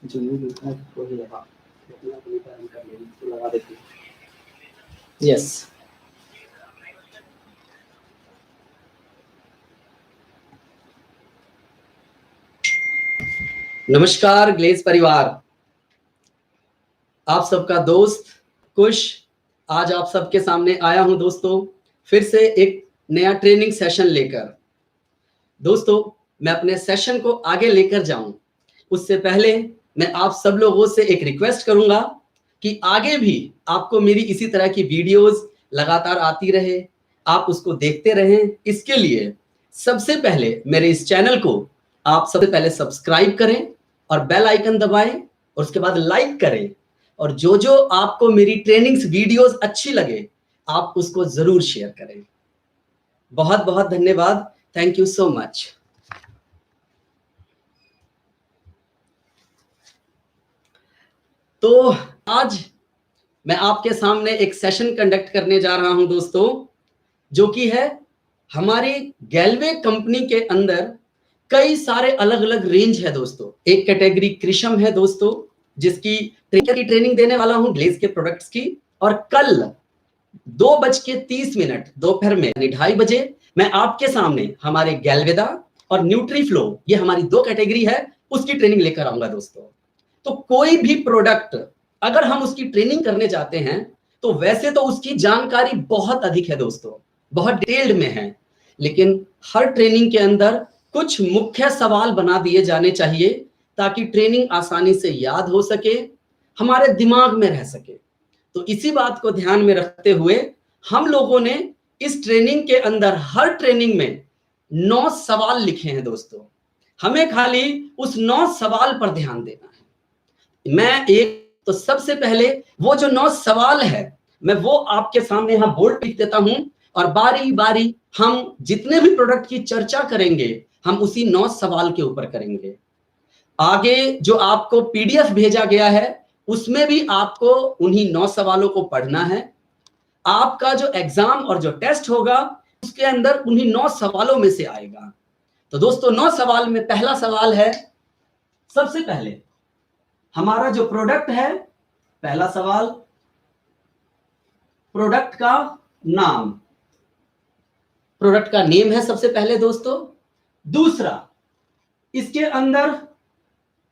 जो नहीं लिखा है वो ही लगा, अपना अपनी टाइम कर लेंगे तो लगा देते हैं। यस, नमस्कार ग्लेज परिवार, आप सबका दोस्त कुश आज आप सबके सामने आया हूं दोस्तों, फिर से एक नया ट्रेनिंग सेशन लेकर। दोस्तों, मैं अपने सेशन को आगे लेकर जाऊं उससे पहले मैं आप सब लोगों से एक रिक्वेस्ट करूंगा कि आगे भी आपको मेरी इसी तरह की वीडियोस लगातार आती रहे, आप उसको देखते रहें। इसके लिए सबसे पहले मेरे इस चैनल को आप सबसे पहले सब्सक्राइब करें और बेल आइकन दबाएं और उसके बाद लाइक करें, और जो जो आपको मेरी ट्रेनिंग्स वीडियोस अच्छी लगे आप उसको जरूर शेयर करें। बहुत बहुत धन्यवाद, थैंक यू सो मच। तो आज मैं आपके सामने एक सेशन कंडक्ट करने जा रहा हूं दोस्तों, जो कि है हमारी गैल्वे कंपनी के अंदर कई सारे अलग अलग रेंज है दोस्तों। एक कैटेगरी कृषम है दोस्तों, जिसकी ट्रेनिंग देने वाला हूं ग्लेज के प्रोडक्ट्स की, और कल 2:30 दोपहर में यानी 2:30 बजे मैं आपके सामने हमारे गैल्वेदा और न्यूट्रीफ्लो, ये हमारी 2 कैटेगरी है, उसकी ट्रेनिंग लेकर आऊंगा दोस्तों। तो कोई भी प्रोडक्ट अगर हम उसकी ट्रेनिंग करने जाते हैं तो वैसे तो उसकी जानकारी बहुत अधिक है दोस्तों, बहुत डिटेल्ड में है, लेकिन हर ट्रेनिंग के अंदर कुछ मुख्य सवाल बना दिए जाने चाहिए ताकि ट्रेनिंग आसानी से याद हो सके, हमारे दिमाग में रह सके। तो इसी बात को ध्यान में रखते हुए हम लोगों ने इस ट्रेनिंग के अंदर हर ट्रेनिंग में 9 सवाल लिखे हैं दोस्तों। हमें खाली उस 9 सवाल पर ध्यान देना है। मैं एक तो सबसे पहले वो जो 9 सवाल है मैं वो आपके सामने यहां बोर्ड लिख देता हूं, और बारी बारी हम जितने भी प्रोडक्ट की चर्चा करेंगे हम उसी 9 सवाल के ऊपर करेंगे। आगे जो आपको पीडीएफ भेजा गया है उसमें भी आपको उन्हीं 9 सवालों को पढ़ना है। आपका जो एग्जाम और जो टेस्ट होगा उसके अंदर उन्हीं 9 सवालों में से आएगा। तो दोस्तों 9 सवाल में पहला सवाल है, सबसे पहले हमारा जो प्रोडक्ट है, पहला सवाल प्रोडक्ट का नाम, प्रोडक्ट का नेम है सबसे पहले दोस्तों। दूसरा, इसके अंदर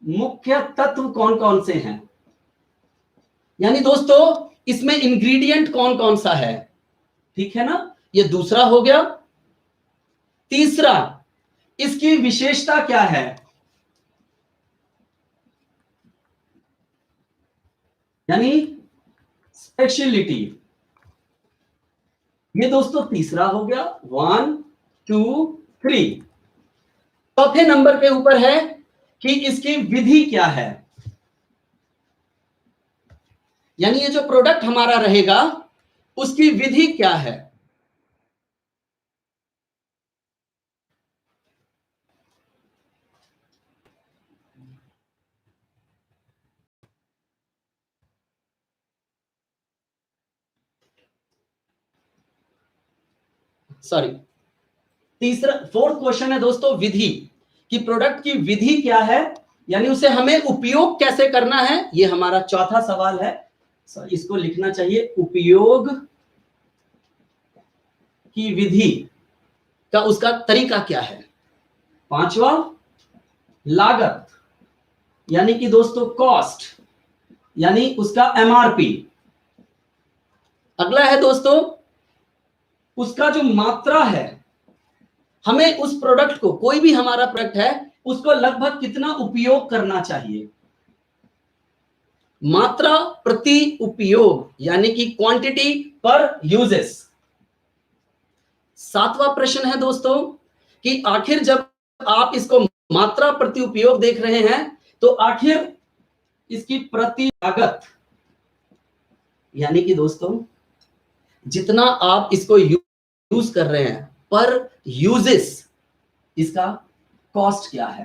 मुख्य तत्व कौन कौन से हैं, यानी दोस्तों इसमें इंग्रेडिएंट कौन कौन सा है, ठीक है ना, ये दूसरा हो गया। तीसरा, इसकी विशेषता क्या है, यानी स्पेशलिटी, ये दोस्तों तीसरा हो गया। 1 2 3। चौथे नंबर पे ऊपर है कि इसकी विधि क्या है, यानी ये जो प्रोडक्ट हमारा रहेगा उसकी विधि क्या है। सॉरी, तीसरा फोर्थ क्वेश्चन है दोस्तों विधि, कि प्रोडक्ट की विधि क्या है, यानी उसे हमें उपयोग कैसे करना है, ये हमारा चौथा सवाल है। इसको लिखना चाहिए, उपयोग की विधि का उसका तरीका क्या है। पांचवा, लागत, यानी कि दोस्तों कॉस्ट, यानी उसका एमआरपी। अगला है दोस्तों उसका जो मात्रा है, हमें उस प्रोडक्ट को, कोई भी हमारा प्रोडक्ट है उसको लगभग कितना उपयोग करना चाहिए, मात्रा प्रति उपयोग, यानी कि क्वांटिटी पर यूजेस। सातवां प्रश्न है दोस्तों कि आखिर जब आप इसको मात्रा प्रति उपयोग देख रहे हैं तो आखिर इसकी प्रति लागत, यानी कि दोस्तों जितना आप इसको यूज कर रहे हैं पर यूजेस, इसका कॉस्ट क्या है,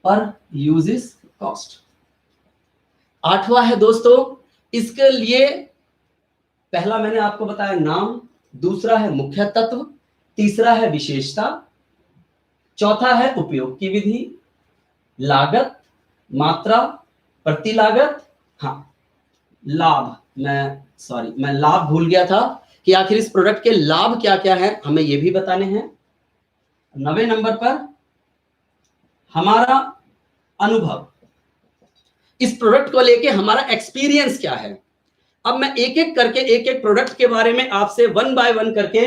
पर यूजेस कॉस्ट। आठवां है दोस्तों इसके लिए, पहला मैंने आपको बताया नाम, दूसरा है मुख्य तत्व, तीसरा है विशेषता, चौथा है उपयोग की विधि, लागत, मात्रा, प्रति लागत, हाँ लाभ। मैं लाभ भूल गया था कि आखिर इस प्रोडक्ट के लाभ क्या क्या है, हमें ये भी बताने हैं। 9वें नंबर पर हमारा अनुभव, इस प्रोडक्ट को लेके हमारा एक्सपीरियंस क्या है। अब मैं एक एक करके एक एक प्रोडक्ट के बारे में आपसे वन बाय वन करके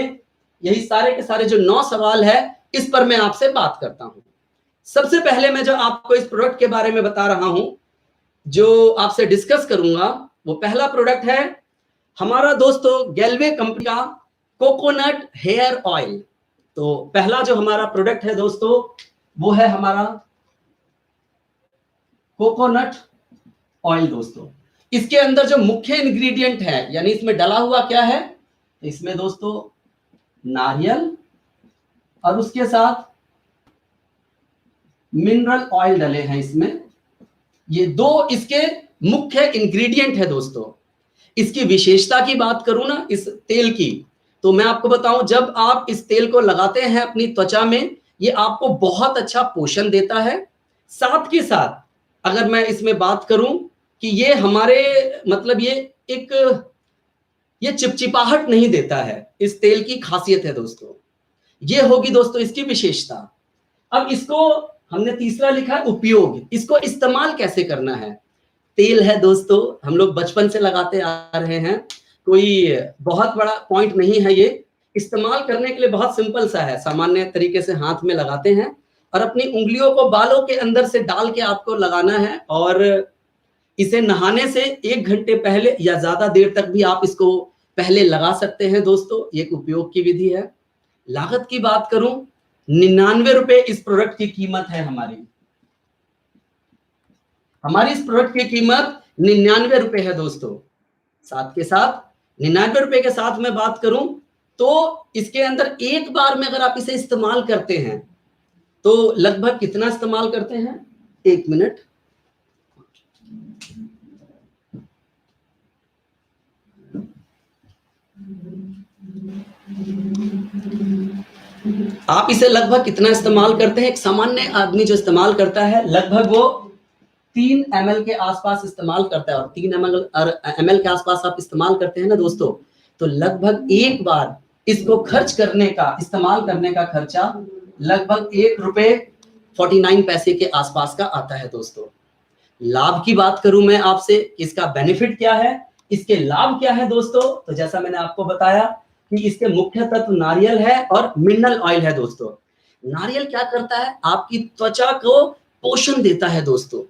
यही सारे के सारे जो 9 सवाल है इस पर मैं आपसे बात करता हूं। सबसे पहले मैं जो आपको इस प्रोडक्ट के बारे में बता रहा हूं, जो आपसे डिस्कस करूंगा, वो पहला प्रोडक्ट है हमारा दोस्तों गैल्वे कंपनी का कोकोनट हेयर ऑयल। तो पहला जो हमारा प्रोडक्ट है दोस्तों वो है हमारा कोकोनट ऑयल। दोस्तों इसके अंदर जो मुख्य इंग्रेडिएंट है, यानी इसमें डला हुआ क्या है, इसमें दोस्तों नारियल और उसके साथ मिनरल ऑयल डले हैं इसमें। ये दो इसके मुख्य इंग्रेडिएंट है दोस्तों। इसकी विशेषता की बात करूं ना इस तेल की, तो मैं आपको बताऊं, जब आप इस तेल को लगाते हैं अपनी त्वचा में, ये आपको बहुत अच्छा पोषण देता है। साथ के साथ अगर मैं इसमें बात करूं कि ये हमारे मतलब ये चिपचिपाहट नहीं देता है, इस तेल की खासियत है दोस्तों। ये होगी दोस्तों इसकी विशेषता। अब इसको हमने तीसरा लिखा है उपयोग, इसको इस्तेमाल कैसे करना है। तेल है दोस्तों, हम लोग बचपन से लगाते आ रहे हैं, कोई बहुत बड़ा पॉइंट नहीं है। ये इस्तेमाल करने के लिए बहुत सिंपल सा है, सामान्य तरीके से हाथ में लगाते हैं और अपनी उंगलियों को बालों के अंदर से डाल के आपको लगाना है, और इसे नहाने से 1 घंटे पहले या ज्यादा देर तक भी आप इसको पहले लगा सकते हैं दोस्तों। ये एक उपयोग की विधि है। लागत की बात करूं, 99 रुपए इस प्रोडक्ट की कीमत है। हमारी इस प्रोडक्ट की कीमत 99 रुपए है दोस्तों। साथ के साथ 99 रुपए के साथ मैं बात करूं तो इसके अंदर एक बार में अगर आप इसे इस्तेमाल करते हैं तो लगभग कितना इस्तेमाल करते हैं, 1 मिनट। आप इसे लगभग कितना इस्तेमाल करते हैं, एक सामान्य आदमी जो इस्तेमाल करता है लगभग वो 3 ml के आसपास इस्तेमाल करता है। और 3 ml के आसपास आप इस्तेमाल करते हैं ना दोस्तों, तो लगभग एक बार इसको खर्च करने का, इस्तेमाल करने का खर्चा लगभग 1 रुपए 49 पैसे के आसपास का आता है दोस्तों। लाभ की बात करूं मैं आपसे, इसका बेनिफिट क्या है, इसके लाभ क्या है दोस्तों, तो जैसा मैंने आपको बताया कि इसके मुख्य तत्व नारियल है और मिनरल ऑयल है दोस्तों। नारियल क्या करता है, आपकी त्वचा को पोषण देता है दोस्तों,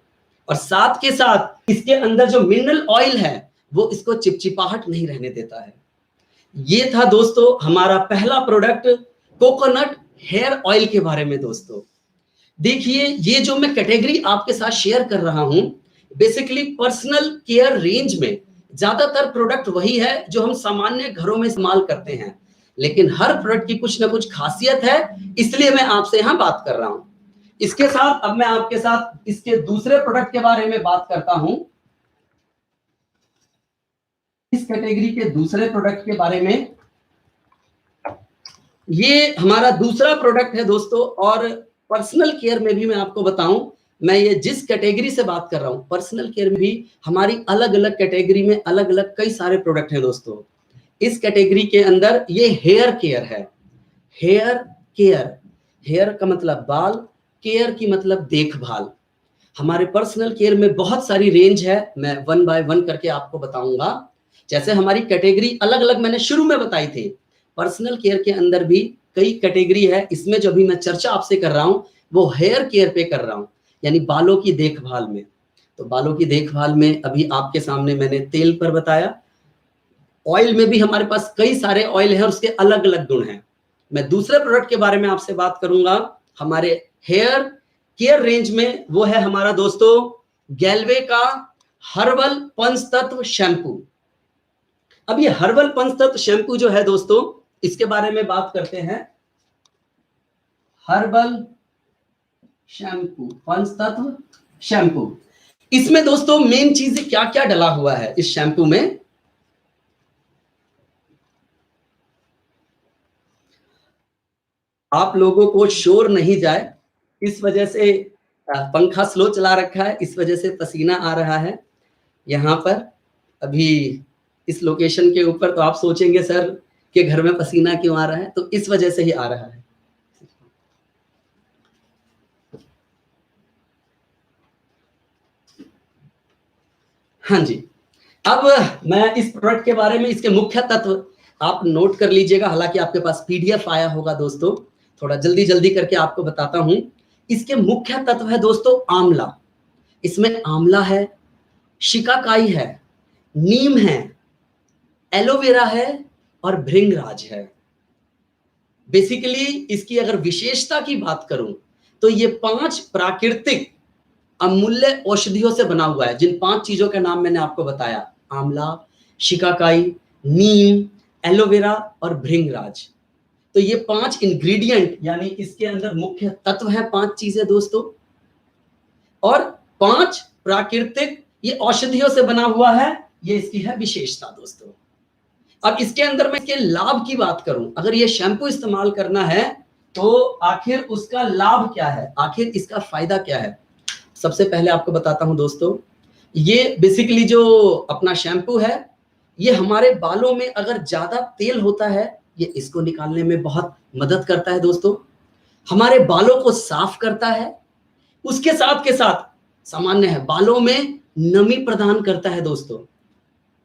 और साथ के साथ इसके अंदर जो मिनरल ऑयल है वो इसको चिपचिपाहट नहीं रहने देता है। ये था दोस्तों हमारा पहला प्रोडक्ट कोकोनट हेयर ऑयल के बारे में दोस्तों। देखिए ये जो मैं कैटेगरी आपके साथ शेयर कर रहा हूं, बेसिकली पर्सनल केयर रेंज में ज्यादातर प्रोडक्ट वही है जो हम सामान्य घरों में इस्तेमाल करते हैं, लेकिन हर प्रोडक्ट की कुछ ना कुछ खासियत है, इसलिए मैं आपसे यहां बात कर रहा हूं। इसके साथ अब मैं आपके साथ इसके दूसरे प्रोडक्ट के बारे में बात करता हूं। इस कैटेगरी के दूसरे प्रोडक्ट के बारे में, ये हमारा दूसरा प्रोडक्ट है दोस्तों। और पर्सनल केयर में भी मैं आपको बताऊं, मैं ये जिस कैटेगरी से बात कर रहा हूं, पर्सनल केयर में भी हमारी अलग अलग कैटेगरी में अलग अलग कई सारे प्रोडक्ट हैं दोस्तों। इस कैटेगरी के अंदर ये हेयर केयर है। हेयर केयर, हेयर का मतलब बाल, केयर की मतलब देखभाल। हमारे पर्सनल केयर में बहुत सारी रेंज है, मैं वन बाय वन करके आपको बताऊंगा। जैसे हमारी कैटेगरी अलग अलग मैंने शुरू में बताई थी, पर्सनल केयर के अंदर भी कई कैटेगरी है। इसमें जो अभी मैं चर्चा आपसे कर रहा हूं वो हेयर केयर पे कर रहा हूं, यानी बालों की देखभाल में। तो बालों की देखभाल में अभी आपके सामने मैंने तेल पर बताया। ऑयल में भी हमारे पास कई सारे ऑयल है और उसके अलग अलग गुण हैं। मैं दूसरे प्रोडक्ट के बारे में आपसे बात करूंगा हमारे हेयर केयर रेंज में, वो है हमारा दोस्तों गैल्वे का हर्बल पंचतत्व शैम्पू। अब ये हर्बल पंचतत्व शैम्पू जो है दोस्तों, इसके बारे में बात करते हैं। हर्बल शैम्पू, पंचतत्व शैम्पू, इसमें दोस्तों मेन चीज क्या क्या डला हुआ है इस शैम्पू में। आप लोगों को शोर नहीं जाए, इस वजह से पंखा स्लो चला रखा है, इस वजह से पसीना आ रहा है यहाँ पर अभी इस लोकेशन के ऊपर। तो आप सोचेंगे सर के घर में पसीना क्यों आ रहा है, तो इस वजह से ही आ रहा है। हाँ जी, अब मैं इस प्रोडक्ट के बारे में, इसके मुख्य तत्व आप नोट कर लीजिएगा, हालांकि आपके पास पीडीएफ आया होगा दोस्तों, थोड़ा जल्दी जल्दी करके आपको बताता हूं। इसके मुख्य तत्व है दोस्तों आंवला, इसमें आंवला है, शिकाकाई है, नीम है, एलोवेरा है और भृंगराज है। बेसिकली इसकी अगर विशेषता की बात करूं तो ये 5 प्राकृतिक अमूल्य औषधियों से बना हुआ है। जिन 5 चीजों के नाम मैंने आपको बताया, आंवला, शिकाकाई, नीम, एलोवेरा और भृंगराज, तो ये 5 इंग्रेडिएंट यानी इसके अंदर मुख्य तत्व है, 5 चीजें दोस्तों, और 5 प्राकृतिक ये औषधियों से बना हुआ है। ये इसकी है विशेषता दोस्तों। अब इसके अंदर मैं इसके लाभ की बात करूं, अगर ये शैम्पू इस्तेमाल करना है तो आखिर उसका लाभ क्या है, आखिर इसका फायदा क्या है। सबसे पहले आपको बताता हूं दोस्तों, ये बेसिकली जो अपना शैम्पू है, ये हमारे बालों में अगर ज्यादा तेल होता है, ये इसको निकालने में बहुत मदद करता है दोस्तों। हमारे बालों को साफ करता है, उसके साथ के साथ सामान्य है बालों में नमी प्रदान करता है दोस्तों।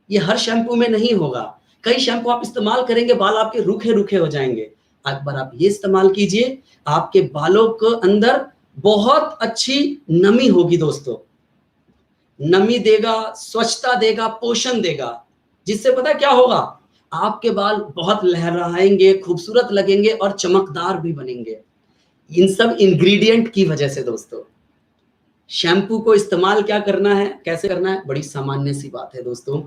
ये हर शैम्पू में नहीं होगा, कई शैम्पू आप इस्तेमाल करेंगे बाल आपके रूखे रूखे हो जाएंगे। एक बार आप ये इस्तेमाल कीजिए, आपके बालों के अंदर बहुत अच्छी नमी होगी दोस्तों, नमी देगा, स्वच्छता देगा, पोषण देगा, जिससे पता क्या होगा, आपके बाल बहुत लहराएंगे, खूबसूरत लगेंगे और चमकदार भी बनेंगे। इन सब इंग्रेडिएंट की वजह से दोस्तों। शैम्पू को इस्तेमाल क्या करना है, कैसे करना है, बड़ी सामान्य सी बात है दोस्तों।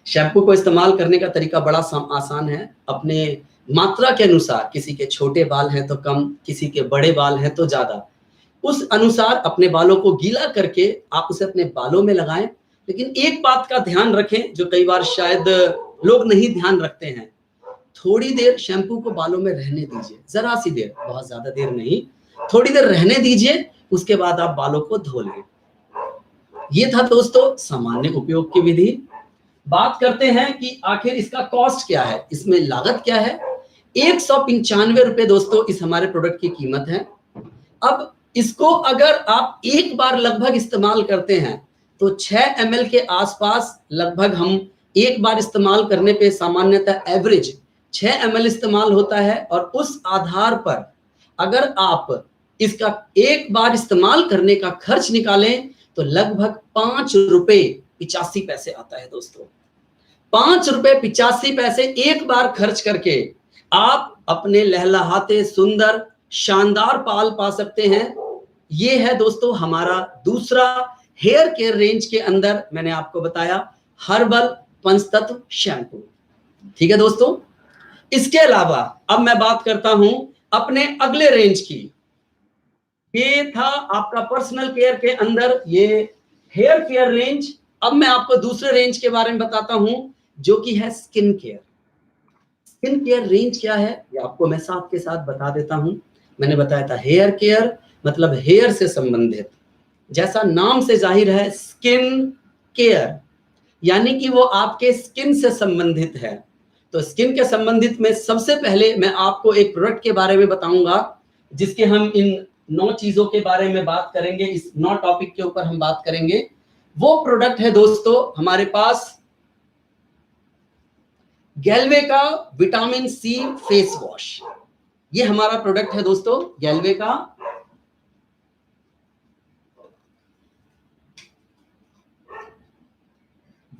शैम्पू को इस्तेमाल करने का तरीका बड़ा आसान है, अपने मात्रा के अनुसार, किसी के छोटे बाल हैं तो कम, किसी के बड़े बाल हैं तो ज्यादा, उस अनुसार अपने बालों को गीला करके आप उसे अपने बालों में लगाएं। लेकिन एक बात का ध्यान रखें जो कई बार शायद लोग नहीं ध्यान रखते हैं, थोड़ी देर शैम्पू को बालों में रहने दीजिए, जरा सी देर, बहुत ज्यादा देर नहीं, थोड़ी देर रहने दीजिए, उसके बाद आप बालों को धो लें। ये था दोस्तों सामान्य उपयोग की विधि। बात करते हैं कि आखिर इसका कॉस्ट क्या है, इसमें लागत क्या है। 195 रुपए दोस्तों इस हमारे प्रोडक्ट की कीमत है। अब इसको अगर आप एक बार लगभग इस्तेमाल करते हैं तो 6 ml के आसपास लगभग हम एक बार इस्तेमाल करने पे सामान्यतः एवरेज 6 ml इस्तेमाल होता है, और उस आधार पर अगर आप इसका एक बार इस्तेमाल करने का खर्च निकालें तो लगभग 5 रुपए 85 पैसे आता है दोस्तों। 5 रुपए 85 पैसे एक बार खर्च करके आप अपने लहलहाते सुंदर शानदार बाल पा सकते हैं। ये है दोस्तों हमारा दूसरा हेयर केयर रेंज के अंदर मैंने आपको बताया हर्बल पंचतत्व शैम्पू। ठीक है दोस्तों, इसके अलावा अब मैं बात करता हूं अपने अगले रेंज की। ये था आपका पर्सनल केयर के अंदर ये हेयर केयर रेंज। अब मैं आपको दूसरे रेंज के बारे में बताता हूं जो कि है skin care. Skin care range क्या है ये आपको मैं साथ के साथ बता देता हूं। मैंने बताया था हेयर केयर मतलब हेयर से संबंधित, जैसा नाम से जाहिर है स्किन केयर यानी कि वो आपके स्किन से संबंधित है। तो स्किन के संबंधित में सबसे पहले मैं आपको एक प्रोडक्ट के बारे में बताऊंगा जिसके हम इन 9 चीजों के बारे में बात करेंगे, इस 9 टॉपिक के ऊपर हम बात करेंगे। वो प्रोडक्ट है दोस्तों हमारे पास गैल्वे का विटामिन सी फेस वॉश। ये हमारा प्रोडक्ट है दोस्तों गैल्वे का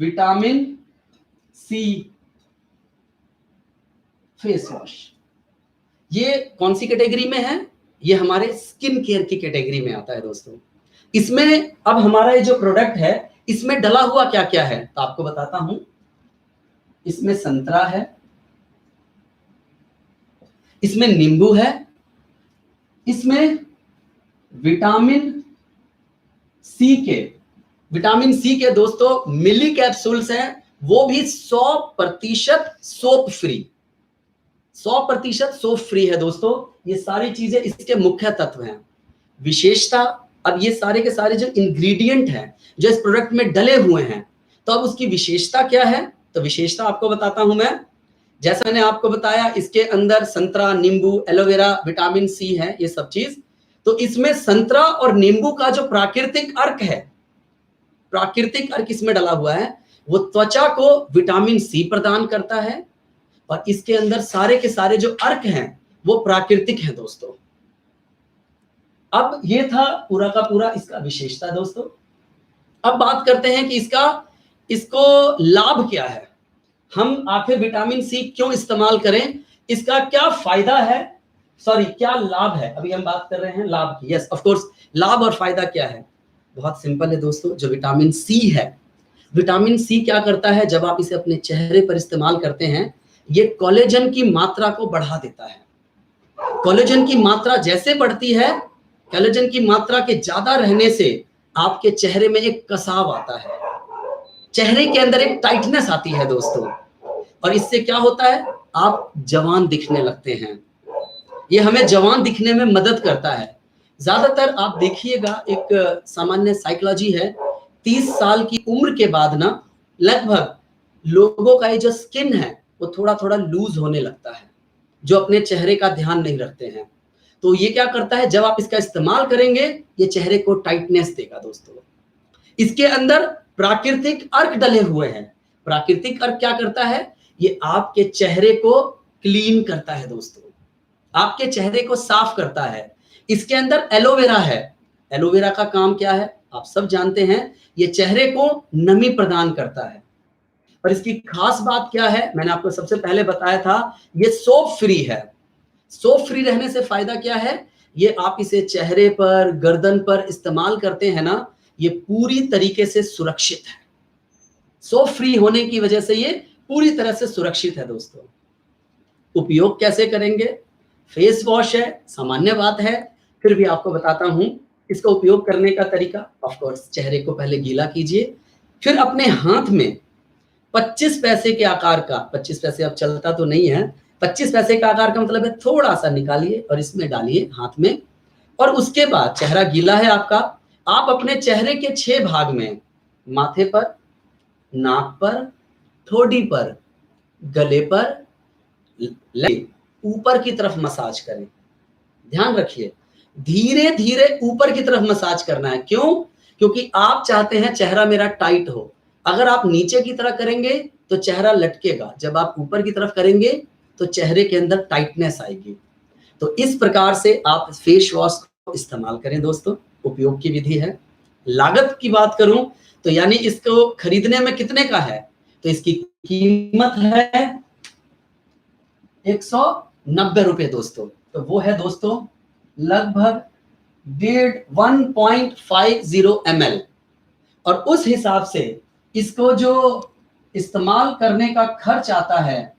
विटामिन सी फेस वॉश। ये कौन सी कैटेगरी में है, ये हमारे स्किन केयर की कैटेगरी में आता है दोस्तों। इसमें अब हमारा ये जो प्रोडक्ट है इसमें डला हुआ क्या क्या है तो आपको बताता हूं। इसमें संतरा है, इसमें नींबू है, इसमें विटामिन सी के दोस्तों मिली कैप्सूल्स हैं, वो भी 100% सोप फ्री, 100% सोप फ्री है दोस्तों। ये सारी चीजें इसके मुख्य तत्व हैं। विशेषता, अब ये सारे के सारे जो इंग्रेडिएंट हैं जो इस प्रोडक्ट में डले हुए हैं, तो अब उसकी विशेषता क्या है? तो विशेषता आपको बताता हूं मैं। जैसा मैंने आपको बताया, इसके अंदर संतरा, नींबू, एलोवेरा, विटामिन सी है, ये सब चीज। तो इसमें संतरा और नींबू का जो प्राकृतिक अर्क है, प्राकृतिक अर्क इसमें डला हुआ है, वो त्वचा को विटामिन सी प्रदान करता है। और इसके अंदर सारे के सारे जो अर्क हैं वो प्राकृतिक हैं दोस्तों। अब ये था पूरा का पूरा इसका विशेषता दोस्तों। अब बात करते हैं कि इसको लाभ क्या है, हम आखिर विटामिन सी क्यों इस्तेमाल करें, इसका क्या फायदा है, सॉरी क्या लाभ है। अभी हम बात कर रहे हैं लाभ की। यस ऑफ कोर्स, लाभ और फायदा क्या है? बहुत सिंपल है दोस्तों। जो विटामिन सी है, विटामिन सी क्या करता है, जब आप इसे अपने चेहरे पर इस्तेमाल करते हैं, ये कोलेजन की मात्रा को बढ़ा देता है। कोलेजन की मात्रा जैसे बढ़ती है, कोलेजन की मात्रा के ज्यादा रहने से आपके चेहरे में एक कसाव आता है, चेहरे के अंदर एक टाइटनेस आती है दोस्तों। और इससे क्या होता है, आप जवान दिखने लगते हैं। ये हमें जवान दिखने में मदद करता है। ज्यादातर आप देखिएगा, एक सामान्य साइकोलॉजी है, 30 साल की उम्र के बाद ना लगभग लोगों का ये जो स्किन है वो थोड़ा थोड़ा लूज होने लगता है, जो अपने चेहरे का ध्यान नहीं रखते हैं। तो ये क्या करता है, जब आप इसका इस्तेमाल करेंगे, ये चेहरे को टाइटनेस देगा दोस्तों। इसके अंदर प्राकृतिक अर्क डले हुए हैं। प्राकृतिक अर्क क्या करता है, ये आपके चेहरे को क्लीन करता है दोस्तों, आपके चेहरे को साफ करता है। इसके अंदर एलोवेरा है। एलोवेरा का काम क्या है आप सब जानते हैं, ये चेहरे को नमी प्रदान करता है। और इसकी खास बात क्या है, मैंने आपको सबसे पहले बताया था, ये सोप फ्री है। सोप फ्री रहने से फायदा क्या है, ये आप इसे चेहरे पर, गर्दन पर इस्तेमाल करते हैं ना, ये पूरी तरीके से सुरक्षित है। सोप फ्री होने की वजह से ये पूरी तरह से सुरक्षित है दोस्तों। उपयोग कैसे करेंगे, फेस वॉश है, सामान्य बात है, फिर भी आपको बताता हूं इसका उपयोग करने का तरीका। ऑफ कोर्स, चेहरे को पहले गीला कीजिए, फिर अपने हाथ में 25 पैसे के आकार का, 25 पैसे अब चलता तो नहीं है, 25 पैसे का आकार का मतलब है थोड़ा सा निकालिए और इसमें डालिए हाथ में। और उसके बाद चेहरा गीला है आपका, आप अपने चेहरे के 6 भाग में, माथे पर, नाक पर, ठोड़ी पर, गले पर, ऊपर की तरफ मसाज करें। ध्यान रखिए, धीरे धीरे ऊपर की तरफ मसाज करना है। क्यों? क्योंकि आप चाहते हैं चेहरा मेरा टाइट हो। अगर आप नीचे की तरफ करेंगे तो चेहरा लटकेगा, जब आप ऊपर की तरफ करेंगे तो चेहरे के अंदर टाइटनेस आएगी। तो इस प्रकार से आप फेस वॉश को इस्तेमाल करें दोस्तों। उपयोग की विधि है। लागत की बात करूं तो यानी इसको खरीदने में कितने का है, तो इसकी कीमत है 190 रुपए दोस्तों। तो वो है दोस्तों लगभग 1.50 ml। और उस हिसाब से इसको जो इस्तेमाल करने का खर्च आता है,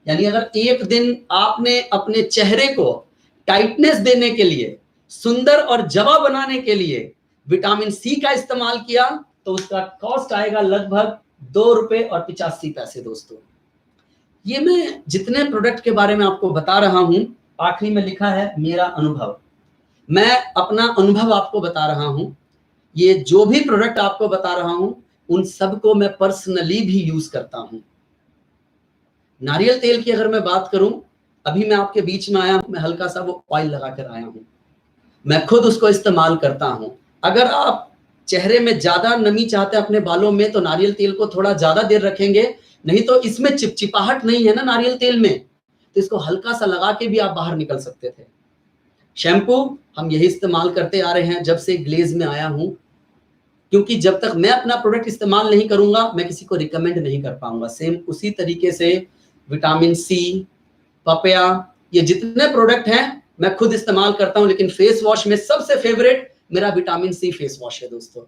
यानी अगर एक दिन आपने अपने चेहरे को टाइटनेस देने के लिए, सुंदर और जवा बनाने के लिए विटामिन सी का इस्तेमाल किया, तो उसका कॉस्ट आएगा लगभग 2 रुपए और 85 पैसे दोस्तों। ये मैं जितने प्रोडक्ट के बारे में आपको बता रहा हूं, आखिरी में लिखा है मेरा अनुभव। मैं अपना अनुभव आपको बता रहा हूं। ये जो भी प्रोडक्ट आपको बता रहा हूं, उन सबको मैं पर्सनली भी यूज करता हूं। नारियल तेल की अगर मैं बात करूं, अभी मैं आपके बीच में आया हूं, मैं हल्का सा वो ऑयल लगा कर आया हूं, मैं खुद उसको इस्तेमाल करता हूं। अगर आप चेहरे में ज्यादा नमी चाहते हैं अपने बालों में, तो नारियल तेल को थोड़ा ज्यादा देर रखेंगे, नहीं तो इसमें चिपचिपाहट नहीं है ना नारियल तेल में, तो इसको हल्का सा लगा के भी आप बाहर निकल सकते थे। शैम्पू हम यही इस्तेमाल करते आ रहे हैं जब से ग्लेज में आया हूं, क्योंकि जब तक मैं अपना प्रोडक्ट इस्तेमाल नहीं करूंगा, मैं किसी को रिकमेंड नहीं कर पाऊंगा। सेम उसी तरीके से विटामिन सी, पपया, ये जितने प्रोडक्ट हैं मैं खुद इस्तेमाल करता हूं, लेकिन फेस वॉश में सबसे फेवरेट मेरा विटामिन सी फेस वॉश है दोस्तों।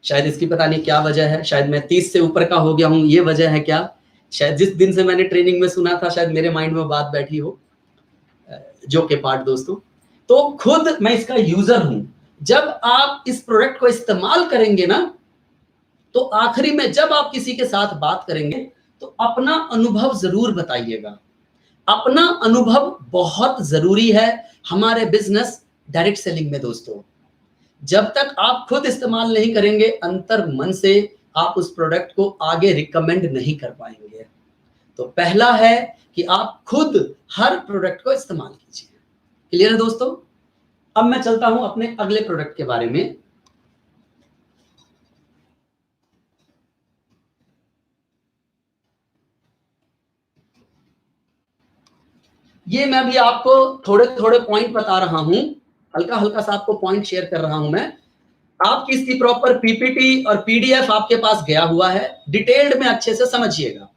शायद इसकी पता नहीं क्या वजह है, शायद मैं 30 से ऊपर का हो गया हूं, ये वजह है क्या? शायद जिस दिन से मैंने ट्रेनिंग में सुना था, शायद मेरे माइंड में बात बैठी हो। जो के पार्ट दोस्तों, तो खुद मैं इसका यूजर हूं। जब आप इस प्रोडक्ट को इस्तेमाल करेंगे ना, तो आखिरी में जब आप किसी के साथ बात करेंगे तो अपना अनुभव जरूर बताइएगा। अपना अनुभव बहुत जरूरी है हमारे बिजनेस डायरेक्ट सेलिंग में दोस्तों। जब तक आप खुद इस्तेमाल नहीं करेंगे अंतर मन से आप उस प्रोडक्ट को आगे रिकमेंड नहीं कर पाएंगे। तो पहला है कि आप खुद हर प्रोडक्ट को इस्तेमाल कीजिए। क्लियर है दोस्तों? अब मैं चलता हूं अपने अगले प्रोडक्ट के बारे में। ये मैं भी आपको थोड़े थोड़े पॉइंट बता रहा हूं, हल्का हल्का सा आपको पॉइंट शेयर कर रहा हूं मैं। आपकी इसकी प्रॉपर पीपीटी और पीडीएफ आपके पास गया हुआ है, डिटेल्ड में अच्छे से समझिएगा।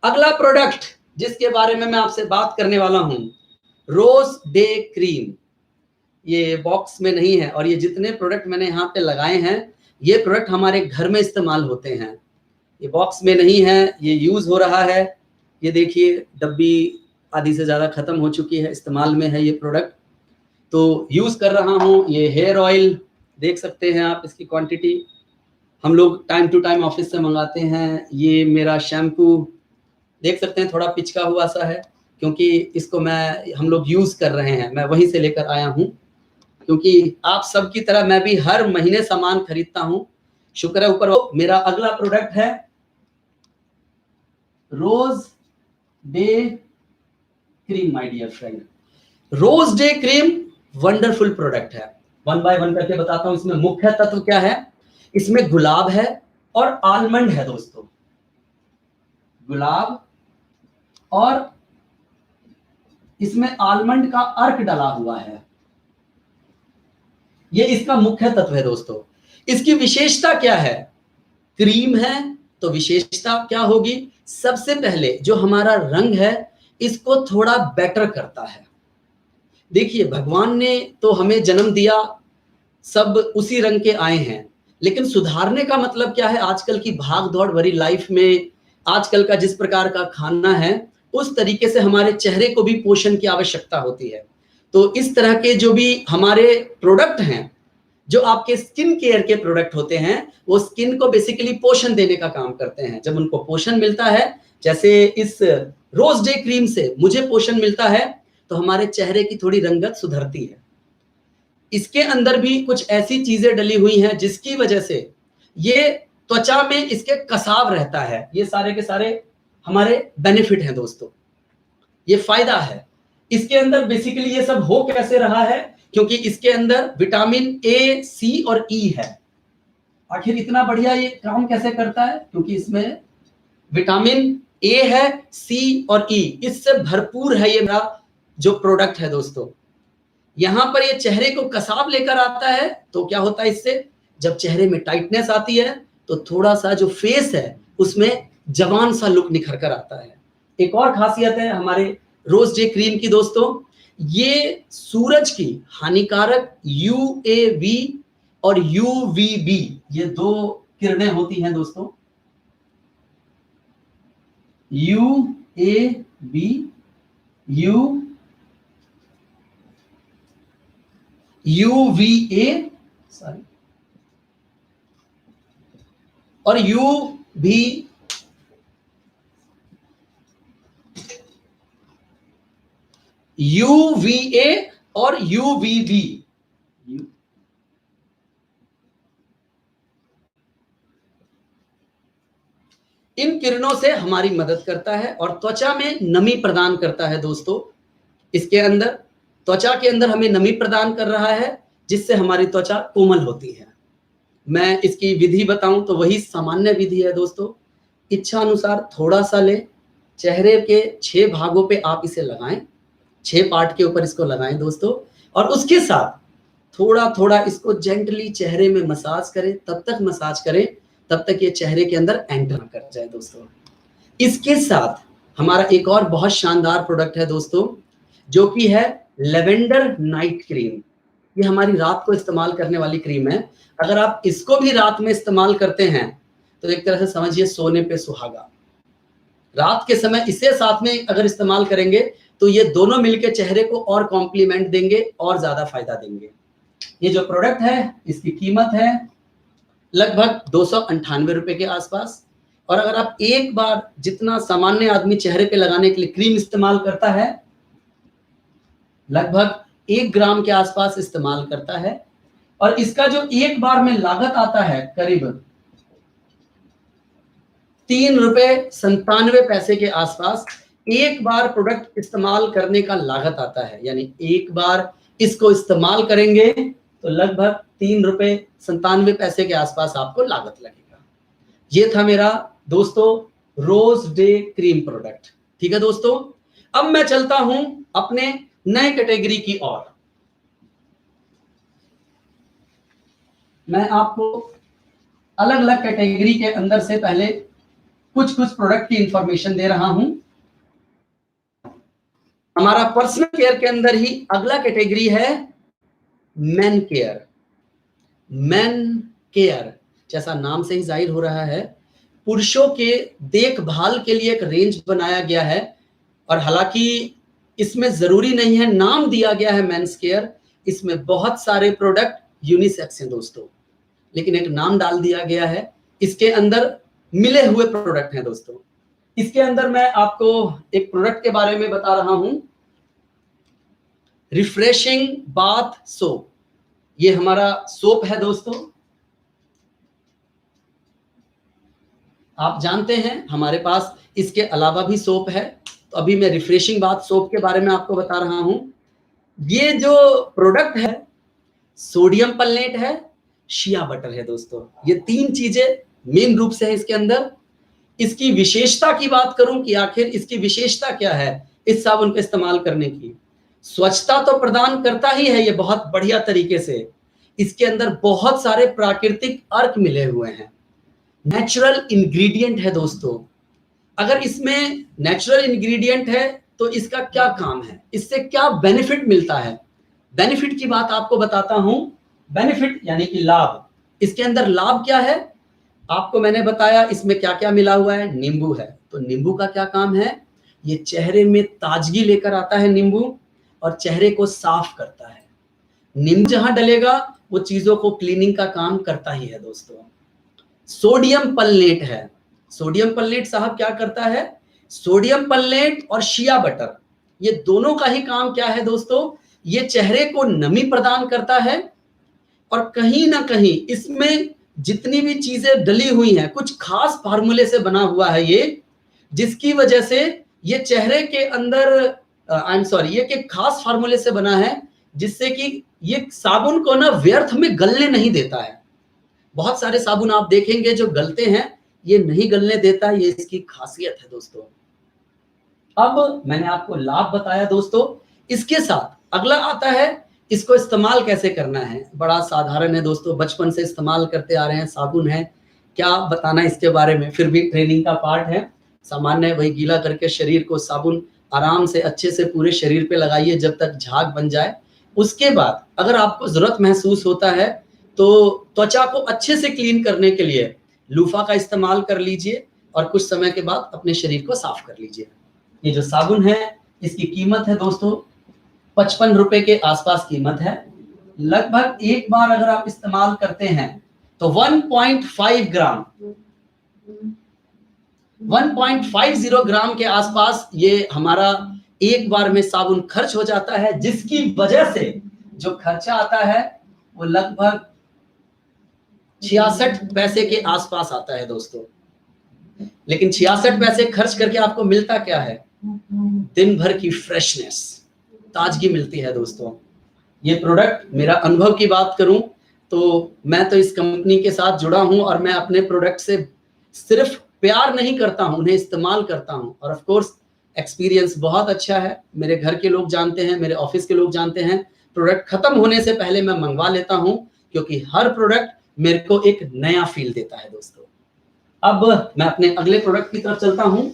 अगला प्रोडक्ट जिसके बारे में मैं आपसे बात करने वाला हूं, रोज डे क्रीम। ये बॉक्स में नहीं है और ये जितने प्रोडक्ट मैंने यहाँ पे लगाए हैं ये प्रोडक्ट हमारे घर में इस्तेमाल होते हैं। ये बॉक्स में नहीं है, ये यूज हो रहा है। ये देखिए डब्बी आधी से ज्यादा खत्म हो चुकी है, इस्तेमाल में है ये प्रोडक्ट, तो यूज कर रहा हूँ। ये हेयर ऑयल देख सकते हैं आप, इसकी क्वांटिटी हम लोग टाइम टू टाइम ऑफिस से मंगाते हैं। ये मेरा शैम्पू देख सकते हैं, थोड़ा पिचका हुआ सा है क्योंकि इसको हम लोग यूज कर रहे हैं, मैं वहीं से लेकर आया हूँ क्योंकि आप सब की तरह मैं भी हर महीने सामान खरीदता हूँ, शुक्र है ऊपर। मेरा अगला प्रोडक्ट है rose day cream. My dear friend, rose day cream wonderful product है। वन बाय वन करके बताता हूं। इसमें मुख्य तत्व क्या है? इसमें गुलाब है और आलमंड है दोस्तों, गुलाब और इसमें आलमंड का अर्क डाला हुआ है। ये इसका मुख्य तत्व है दोस्तों। इसकी विशेषता क्या है? क्रीम है तो विशेषता क्या होगी? सबसे पहले जो हमारा रंग है इसको थोड़ा बेटर करता है। देखिए भगवान ने तो हमें जन्म दिया, सब उसी रंग के आए हैं, लेकिन सुधारने का मतलब क्या है? आजकल की भाग दौड़ भरी लाइफ में आजकल का जिस प्रकार का खाना है उस तरीके से हमारे चेहरे को भी पोषण की आवश्यकता होती है। तो इस तरह के जो भी हमारे प्रोडक्ट हैं, जो आपके स्किन केयर के प्रोडक्ट होते हैं, वो स्किन को बेसिकली पोषण देने का काम करते हैं। जब उनको पोषण मिलता है, जैसे इस रोज डे क्रीम से मुझे पोषण मिलता है, तो हमारे चेहरे की थोड़ी रंगत सुधरती है। इसके अंदर भी कुछ ऐसी चीजें डली हुई हैं जिसकी वजह से ये त्वचा में इसके कसाव रहता है। ये सारे के सारे हमारे बेनिफिट हैं दोस्तों, ये फायदा है। इसके अंदर बेसिकली ये सब हो कैसे रहा है? क्योंकि इसके अंदर विटामिन ए, सी और ई है। आखिर इतना बढ़िया ये काम कैसे करता है? क्योंकि इसमें विटामिन ए है, सी और ई, इससे भरपूर है ये मेरा जो प्रोडक्ट है दोस्तों। यहां पर ये चेहरे को कसाव लेकर आता है, तो क्या होता है इससे? जब चेहरे में टाइटनेस आती है तो थोड़ा सा जो फेस है उसमें जवान सा लुक निखर कर आता है। एक और खासियत है हमारे रोज डे क्रीम की दोस्तों, ये सूरज की हानिकारक यूएवी और यूवीबी, ये दो किरणें होती हैं दोस्तों, यूएबी, यूवीए सॉरी और यूवीए और यूवीबी। इन किरणों से हमारी मदद करता है और त्वचा में नमी प्रदान करता है दोस्तों। इसके अंदर त्वचा के अंदर हमें नमी प्रदान कर रहा है जिससे हमारी त्वचा कोमल होती है। मैं इसकी विधि बताऊं तो वही सामान्य विधि है दोस्तों। इच्छा अनुसार थोड़ा सा ले, चेहरे के 6 भागों पे आप इसे लगाएं, 6 पार्ट के ऊपर इसको लगाएं दोस्तों, और उसके साथ थोड़ा थोड़ा इसको जेंटली चेहरे में मसाज करें। तब तक मसाज करें तब तक ये चेहरे के अंदर एंटर कर जाए दोस्तों। इसके साथ हमारा एक और बहुत शानदार प्रोडक्ट है दोस्तों, जो कि है लेवेंडर नाइट क्रीम। ये हमारी रात को इस्तेमाल करने वाली क्रीम है। अगर आप इसको भी रात में इस्तेमाल करते हैं तो एक तरह से समझिए सोने पे सुहागा। रात के समय इसे साथ में अगर इस्तेमाल करेंगे तो ये दोनों मिलकर चेहरे को और कॉम्प्लीमेंट देंगे और ज्यादा फायदा देंगे। ये जो प्रोडक्ट है इसकी कीमत है लगभग 298 रुपए के आसपास, और अगर आप एक बार जितना सामान्य आदमी चेहरे पे लगाने के लिए क्रीम इस्तेमाल करता है, लगभग 1 ग्राम के आसपास इस्तेमाल करता है, और इसका जो एक बार में लागत आता है करीब 3 रुपए 97 पैसे के आसपास एक बार प्रोडक्ट इस्तेमाल करने का लागत आता है। यानी एक बार इसको इस्तेमाल करेंगे तो लगभग 3 रुपए 97 पैसे के आसपास आपको लागत लगेगा। ये था मेरा दोस्तों रोज डे क्रीम प्रोडक्ट। ठीक है दोस्तों, अब मैं चलता हूं अपने नए कैटेगरी की ओर। मैं आपको अलग अलग कैटेगरी के अंदर से पहले कुछ प्रोडक्ट की इंफॉर्मेशन दे रहा हूं। हमारा पर्सनल केयर के अंदर ही अगला कैटेगरी है मेन केयर। मेन केयर जैसा नाम से ही जाहिर हो रहा है, पुरुषों के देखभाल के लिए एक रेंज बनाया गया है, और हालांकि इसमें जरूरी नहीं है नाम दिया गया है मेंस केयर, इसमें बहुत सारे प्रोडक्ट यूनिसेक्स हैं दोस्तों, लेकिन एक नाम डाल दिया गया है। इसके अंदर मिले हुए प्रोडक्ट हैं दोस्तों। इसके अंदर मैं आपको एक प्रोडक्ट के बारे में बता रहा हूं, रिफ्रेशिंग बाथ सोप। ये हमारा सोप है दोस्तों। आप जानते हैं हमारे पास इसके अलावा भी सोप है, तो अभी मैं रिफ्रेशिंग बाथ सोप के बारे में आपको बता रहा हूं। ये जो प्रोडक्ट है सोडियम पलनेट है, शिया बटर है दोस्तों। ये 3 चीजें मेन रूप से है इसके अंदर। इसकी विशेषता की बात करूं कि आखिर इसकी विशेषता क्या है इस साबुन का इस्तेमाल करने की, स्वच्छता तो प्रदान करता ही है ये बहुत बढ़िया तरीके से। इसके अंदर बहुत सारे प्राकृतिक अर्क मिले हुए हैं, नेचुरल इंग्रेडिएंट है दोस्तों। अगर इसमें नेचुरल इंग्रेडिएंट है तो इसका क्या काम है, इससे क्या बेनिफिट मिलता है, बेनिफिट की बात आपको बताता हूं। बेनिफिट यानी कि लाभ। इसके अंदर लाभ क्या है आपको मैंने बताया। इसमें क्या क्या मिला हुआ है, नींबू है, तो नींबू का क्या काम है, ये चेहरे में ताजगी लेकर आता है नींबू, और चेहरे को साफ करता है। नींबू जहां डलेगा वो चीजों को क्लीनिंग का काम करता ही है दोस्तों। सोडियम पलनेट है, सोडियम पलनेट साहब क्या करता है, सोडियम पलनेट और शिया बटर ये दोनों का ही काम क्या है दोस्तों, ये चेहरे को नमी प्रदान करता है, और कहीं ना कहीं इसमें जितनी भी चीजें डली हुई हैं कुछ खास फार्मूले से बना हुआ है ये, जिसकी वजह से ये चेहरे के अंदर ये के खास फार्मूले से बना है, जिससे कि ये साबुन को ना व्यर्थ में गलने नहीं देता है। बहुत सारे साबुन आप देखेंगे जो गलते हैं, ये नहीं गलने देता, ये इसकी खासियत है दोस्तों। अब मैंने आपको लाभ बताया दोस्तों, इसके साथ अगला आता है इसको इस्तेमाल कैसे करना है। बड़ा साधारण है दोस्तों, बचपन से इस्तेमाल करते आ रहे हैं, साबुन है, क्या बताना इसके बारे में, फिर भी ट्रेनिंग का पार्ट है। सामान्य वही गीला करके शरीर को साबुन आराम से अच्छे से पूरे शरीर पे लगाइए जब तक झाग बन जाए। उसके बाद अगर आपको जरूरत महसूस होता है तो त्वचा को अच्छे से क्लीन करने के लिए लूफा का इस्तेमाल कर लीजिए, और कुछ समय के बाद अपने शरीर को साफ कर लीजिए। ये जो साबुन है इसकी कीमत है दोस्तों 55 रुपए के आसपास कीमत है। लगभग एक बार अगर आप इस्तेमाल करते हैं तो 1.5 ग्राम 1.50 ग्राम के आसपास ये हमारा एक बार में साबुन खर्च हो जाता है, जिसकी वजह से जो खर्चा आता है वो लगभग 66 पैसे के आसपास आता है दोस्तों। लेकिन 66 पैसे खर्च करके आपको मिलता क्या है, दिन भर की फ्रेशनेस, ताजगी मिलती है दोस्तों। ये प्रोडक्ट मेरा अनुभव की बात करूं तो मैं तो इस कंपनी के साथ जुड़ा हूं, और मैं अपने प्रोडक्ट से सिर्फ प्यार नहीं करता हूं, उन्हें इस्तेमाल करता हूं, और ऑफ कोर्स एक्सपीरियंस बहुत अच्छा है। मेरे घर के लोग जानते हैं, मेरे ऑफिस के लोग जानते हैं, प्रोडक्ट खत्म होने से पहले मैं मंगवा लेता हूं, क्योंकि हर प्रोडक्ट मेरे को एक नया फील देता है दोस्तों। अब मैं अपने अगले प्रोडक्ट की तरफ चलता हूं।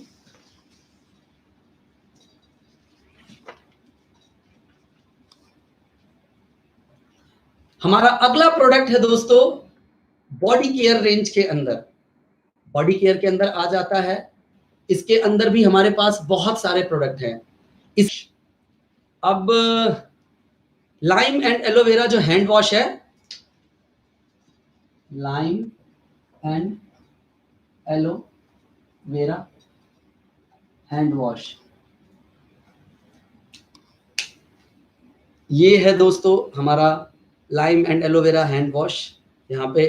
हमारा अगला प्रोडक्ट है दोस्तों बॉडी केयर रेंज के अंदर। बॉडी केयर के अंदर आ जाता है, इसके अंदर भी हमारे पास बहुत सारे प्रोडक्ट हैं। अब लाइम एंड एलोवेरा जो हैंड वॉश है, lime and aloe vera vera hand wash. ये है दोस्तों हमारा lime and aloe vera hand wash. यहाँ पे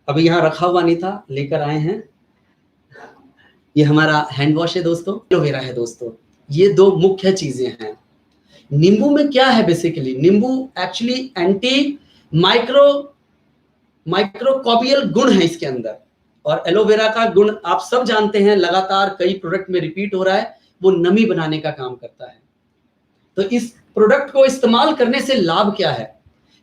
अभी यहाँ रखा हुआ नहीं था, लेकर आए हैं। ये हमारा हैंड वॉश है दोस्तों, एलोवेरा है दोस्तों। ये दो मुख्य चीजें हैं। नींबू में क्या है बेसिकली, नींबू एक्चुअली एंटी माइक्रोकोबियल गुण है इसके अंदर, और एलोवेरा का गुण आप सब जानते हैं, लगातार कई प्रोडक्ट में रिपीट हो रहा है, वो नमी बनाने का काम करता है। तो इस प्रोडक्ट को इस्तेमाल करने से लाभ क्या है,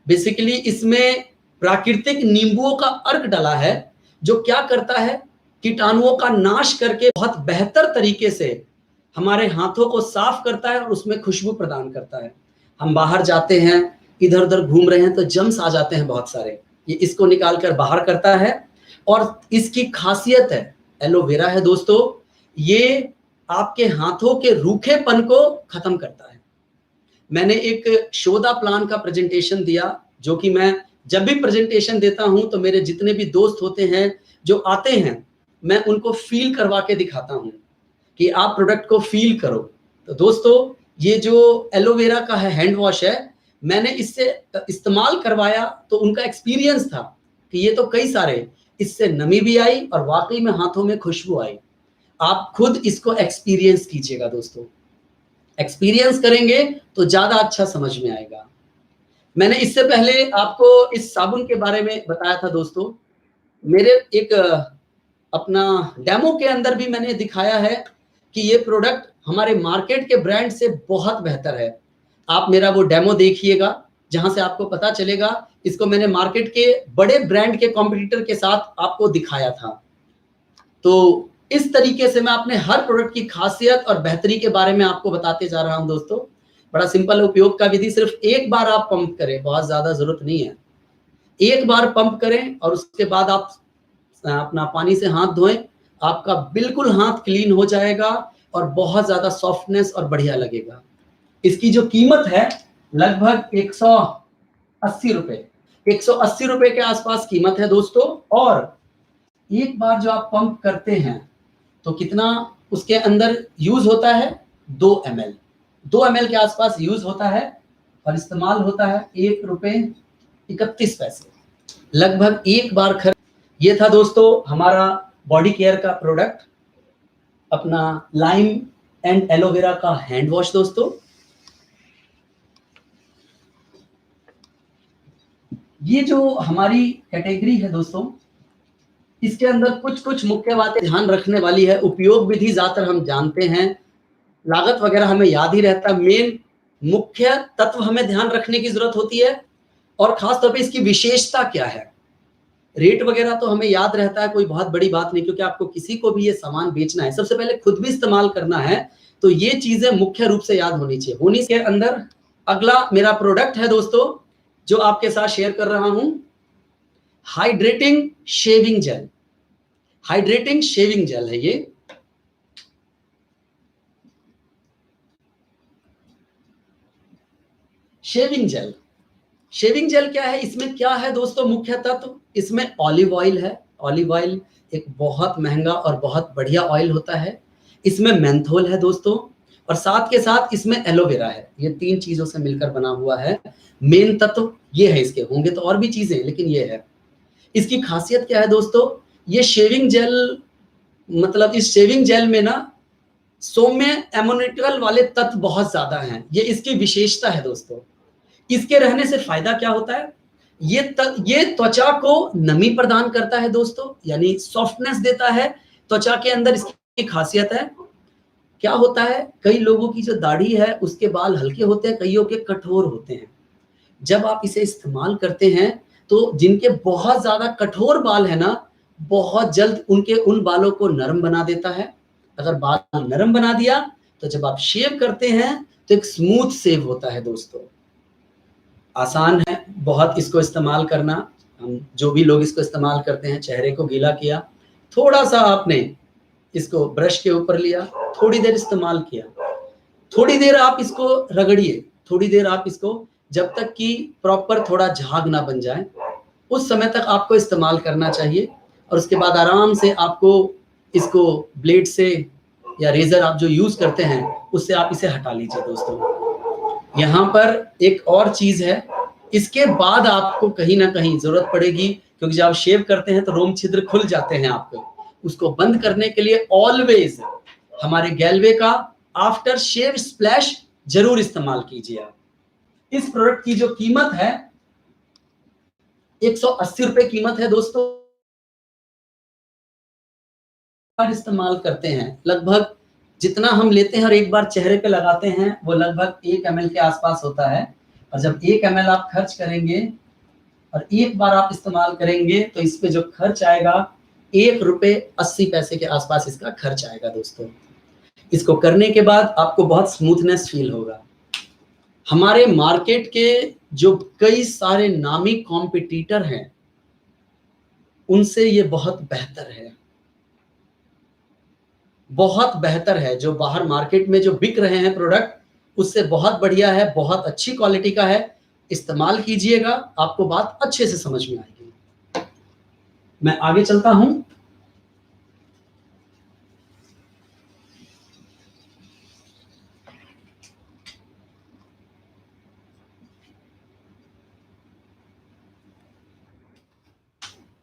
बेसिकली इसमें प्राकृतिक नींबुओं का अर्क डाला है, जो क्या करता है, कीटाणुओं का नाश करके बहुत बेहतर तरीके से हमारे हाथों को साफ करता है और उसमें खुशबू प्रदान करता है। हम बाहर जाते हैं, इधर उधर घूम रहे हैं तो जम्स आ जाते हैं बहुत सारे, ये इसको निकाल कर बाहर करता है। और इसकी खासियत है, एलोवेरा है दोस्तों, ये आपके हाथों के रूखेपन को खत्म करता है। मैंने एक शोधा प्लान का प्रेजेंटेशन दिया, जो कि मैं जब भी प्रेजेंटेशन देता हूं तो मेरे जितने भी दोस्त होते हैं जो आते हैं, मैं उनको फील करवा के दिखाता हूं कि आप प्रोडक्ट को फील करो। तो दोस्तों ये जो एलोवेरा का है हैंड वॉश है, मैंने इससे इस्तेमाल करवाया तो उनका एक्सपीरियंस था कि ये तो कई सारे, इससे नमी भी आई और वाकई में हाथों में खुशबू आई। आप खुद इसको एक्सपीरियंस कीजिएगा दोस्तों, एक्सपीरियंस करेंगे तो ज्यादा अच्छा समझ में आएगा। मैंने इससे पहले आपको इस साबुन के बारे में बताया था दोस्तों, मेरे एक अपना डेमो के अंदर भी मैंने दिखाया है कि ये प्रोडक्ट हमारे मार्केट के ब्रांड से बहुत बेहतर है। आप मेरा वो डेमो देखिएगा, जहां से आपको पता चलेगा। इसको मैंने मार्केट के बड़े ब्रांड के कॉम्पिटिटर के साथ आपको दिखाया था। तो इस तरीके से मैं अपने हर प्रोडक्ट की खासियत और बेहतरी के बारे में आपको बताते जा रहा हूं दोस्तों। बड़ा सिंपल उपयोग का विधि, सिर्फ एक बार आप पंप करें, बहुत ज्यादा जरूरत नहीं है। एक बार पंप करें और उसके बाद आप अपना पानी से हाथ धोएं, आपका बिल्कुल हाथ क्लीन हो जाएगा और बहुत ज्यादा सॉफ्टनेस और बढ़िया लगेगा। इसकी जो कीमत है लगभग 180 रुपए, 180 रुपए के आसपास कीमत है दोस्तों। और एक बार जो आप पंप करते हैं तो कितना उसके अंदर यूज होता है, 2 ml, 2 ml के आसपास यूज होता है और इस्तेमाल होता है 1 रुपए 31 पैसे, लगभग एक बार खर्च। ये था दोस्तों हमारा बॉडी केयर का प्रोडक्ट, अपना लाइम एंड एलोवेरा का हैंड वॉश दोस्तों। ये जो हमारी कैटेगरी है दोस्तों, इसके अंदर कुछ कुछ मुख्य बातें ध्यान रखने वाली है। उपयोग विधि ज्यादातर हम जानते हैं, लागत वगैरह हमें याद ही रहता है, मेन मुख्य तत्व हमें ध्यान रखने की जरूरत होती है, और खास तौर पे इसकी विशेषता क्या है। रेट वगैरह तो हमें याद रहता है, कोई बहुत बड़ी बात नहीं, क्योंकि आपको किसी को भी ये सामान बेचना है, सबसे पहले खुद भी इस्तेमाल करना है, तो ये चीजें मुख्य रूप से याद होनी चाहिए। होनी के अंदर अगला मेरा प्रोडक्ट है दोस्तों, जो आपके साथ शेयर कर रहा हूं, hydrating shaving jail. Hydrating shaving jail है ये। शेविंग जेल, शेविंग जेल क्या है, इसमें क्या है दोस्तों मुख्य तत्व, इसमें ऑलिव ऑयल है। ऑलिव ऑयल एक बहुत महंगा और बहुत बढ़िया ऑयल होता है। इसमें मेंथोल है दोस्तों, और साथ के साथ इसमें एलोवेरा है। ये 3 चीजों से मिलकर बना हुआ है। मेन तत्व ये है इसके, होंगे तो और भी चीजें, लेकिन ये है। इसकी खासियत क्या है दोस्तों, ये शेविंग जेल, मतलब इस शेविंग जेल में ना सौम्य एमोनिकल वाले तत्व बहुत ज्यादा हैं। ये इसकी विशेषता है दोस्तों। इसके रहने से फायदा क्या होता है, ये त्वचा को नमी प्रदान करता है दोस्तों, यानी सॉफ्टनेस देता है त्वचा के अंदर। इसकी खासियत है, क्या होता है, कई लोगों की जो दाढ़ी है उसके बाल हल्के होते हैं, कईयों के कठोर होते हैं। जब आप इसे इस्तेमाल करते हैं तो जिनके बहुत ज्यादा कठोर बाल है ना, बहुत जल्द उनके उन बालों को नरम बना देता है। अगर बाल नरम बना दिया तो जब आप शेव करते हैं तो एक स्मूथ शेव होता है दोस्तों। आसान है बहुत इसको इस्तेमाल करना। हम जो भी लोग इसको इस्तेमाल करते हैं, चेहरे को गीला किया, थोड़ा सा आपने इसको ब्रश के ऊपर लिया, थोड़ी देर इस्तेमाल किया, थोड़ी देर आप इसको रगड़िए, थोड़ी देर आप इसको, जब तक कि प्रॉपर थोड़ा झाग ना बन जाए, उस समय तक आपको इस्तेमाल करना चाहिए। और उसके बाद आराम से आपको इसको ब्लेड से या रेजर आप जो यूज करते हैं उससे आप इसे हटा लीजिए दोस्तों। यहाँ पर एक और चीज है, इसके बाद आपको कहीं ना कहीं जरूरत पड़ेगी, क्योंकि जब आप शेव करते हैं तो रोम छिद्र खुल जाते हैं आपके, उसको बंद करने के लिए ऑलवेज हमारे गैल्वे का आफ्टर शेव स्प्लैश जरूर इस्तेमाल कीजिए आप। इस प्रोडक्ट की जो कीमत है 180 रुपए कीमत है दोस्तों। इस्तेमाल करते हैं लगभग जितना हम लेते हैं और एक बार चेहरे पे लगाते हैं वो लगभग 1 ml के आसपास होता है, और जब 1 ml आप खर्च करेंगे और एक बार आप इस्तेमाल करेंगे तो इस पे जो खर्च आएगा 1 रुपए 80 पैसे के आसपास इसका खर्च आएगा दोस्तों। इसको करने के बाद आपको बहुत स्मूथनेस फील होगा। हमारे मार्केट के जो कई सारे नामी कॉम्पिटिटर हैं उनसे ये बहुत बेहतर है, बहुत बेहतर है। जो बाहर मार्केट में जो बिक रहे हैं प्रोडक्ट उससे बहुत बढ़िया है, बहुत अच्छी क्वालिटी का है। इस्तेमाल कीजिएगा, आपको बात अच्छे से समझ में आएगी। मैं आगे चलता हूं।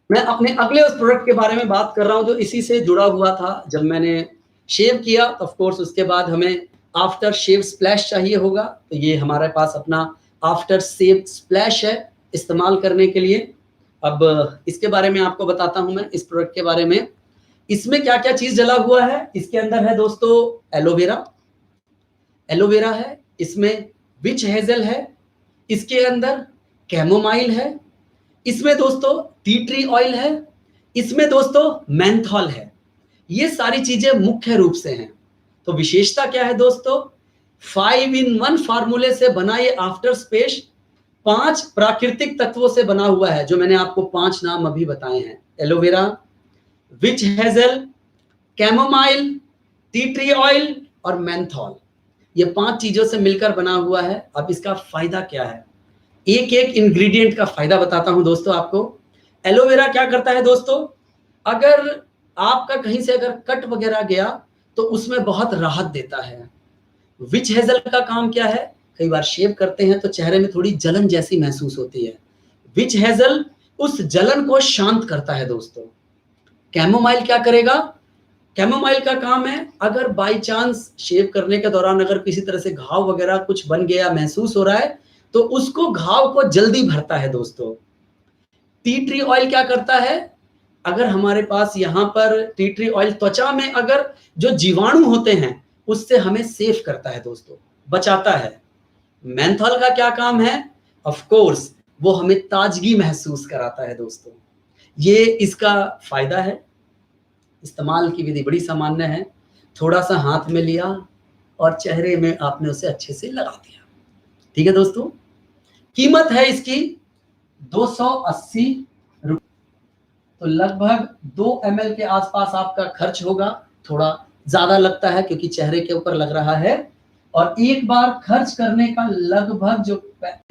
मैं अपने अगले उस प्रोडक्ट के बारे में बात कर रहा हूं जो इसी से जुड़ा हुआ था। जब मैंने शेव किया तो ऑफ कोर्स उसके बाद हमें आफ्टर शेव स्प्लैश चाहिए होगा, तो ये हमारे पास अपना आफ्टर शेव स्प्लैश है इस्तेमाल करने के लिए। अब इसके बारे में आपको बताता हूं मैं, इस प्रोडक्ट के बारे में। इसमें क्या क्या चीज डला हुआ है। इसके अंदर है दोस्तों एलोवेरा, एलोवेरा है, इसमें विच हेजल है, इसके अंदर कैमोमाइल है, इसमें दोस्तों टी ट्री ऑयल है, इसमें दोस्तों मेंथॉल है। ये सारी चीजें मुख्य रूप से हैं। तो विशेषता क्या है दोस्तों, 5-in-1 फार्मूले से बना ये आफ्टर स्पेश 5 प्राकृतिक तत्वों से बना हुआ है, जो मैंने आपको 5 नाम अभी बताए हैं। एलोवेरा, विच hazel, chamomile, tea tree oil और मेंथॉल। ये 5 चीजों से मिलकर बना हुआ है। अब इसका फायदा क्या है, एक एक इंग्रेडिएंट का फायदा बताता हूं दोस्तों आपको। एलोवेरा क्या करता है दोस्तों, अगर आपका कहीं से अगर कट वगैरह गया तो उसमें बहुत राहत देता है। विच हेजल का काम क्या है, कई बार शेव करते हैं तो चेहरे में थोड़ी जलन जैसी महसूस होती है, विच हेजल उस जलन को शांत करता है दोस्तों। कैमोमाइल क्या करेगा, कैमोमाइल का काम है अगर बाई चांस शेव करने के दौरान अगर किसी तरह से घाव वगैरह कुछ बन गया महसूस हो रहा है तो उसको घाव को जल्दी भरता है दोस्तों। टी ट्री ऑयल क्या करता है, अगर हमारे पास यहाँ पर टी ट्री ऑयल त्वचा में अगर जो जीवाणु होते हैं उससे हमें सेफ करता है दोस्तों, बचाता है। मेंथॉल का क्या काम है, ऑफ कोर्स वो हमें ताजगी महसूस कराता है दोस्तों। ये इसका फायदा है। इस्तेमाल की विधि बड़ी सामान्य है, थोड़ा सा हाथ में लिया और चेहरे में आपने उसे अच्छे से लगा दिया। ठीक है दोस्तों, कीमत है इसकी 280 रुपये, तो लगभग 2 ml के आसपास आपका खर्च होगा। थोड़ा ज्यादा लगता है क्योंकि चेहरे के ऊपर लग रहा है, और एक बार खर्च करने का लगभग जो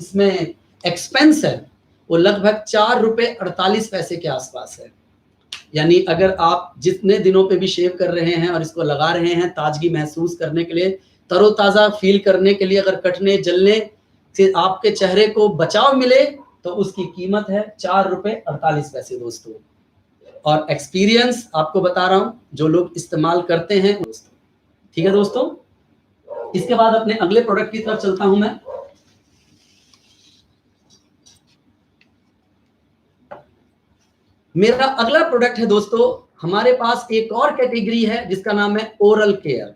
इसमें एक्सपेंस है वो लगभग 4 रुपए 48 पैसे के आसपास है। यानी अगर आप जितने दिनों पे भी शेव कर रहे हैं और इसको लगा रहे हैं ताजगी महसूस करने के लिए, तरोताजा फील करने के लिए, अगर कटने जलने से आपके चेहरे को बचाव मिले तो उसकी कीमत है 4 रुपए 48 पैसे दोस्तों। और एक्सपीरियंस आपको बता रहा हूं जो लोग इस्तेमाल करते हैं दोस्तों। ठीक है दोस्तों, इसके बाद अपने अगले प्रोडक्ट की तरफ चलता हूं मैं। मेरा अगला प्रोडक्ट है दोस्तों, हमारे पास एक और कैटेगरी है जिसका नाम है ओरल केयर।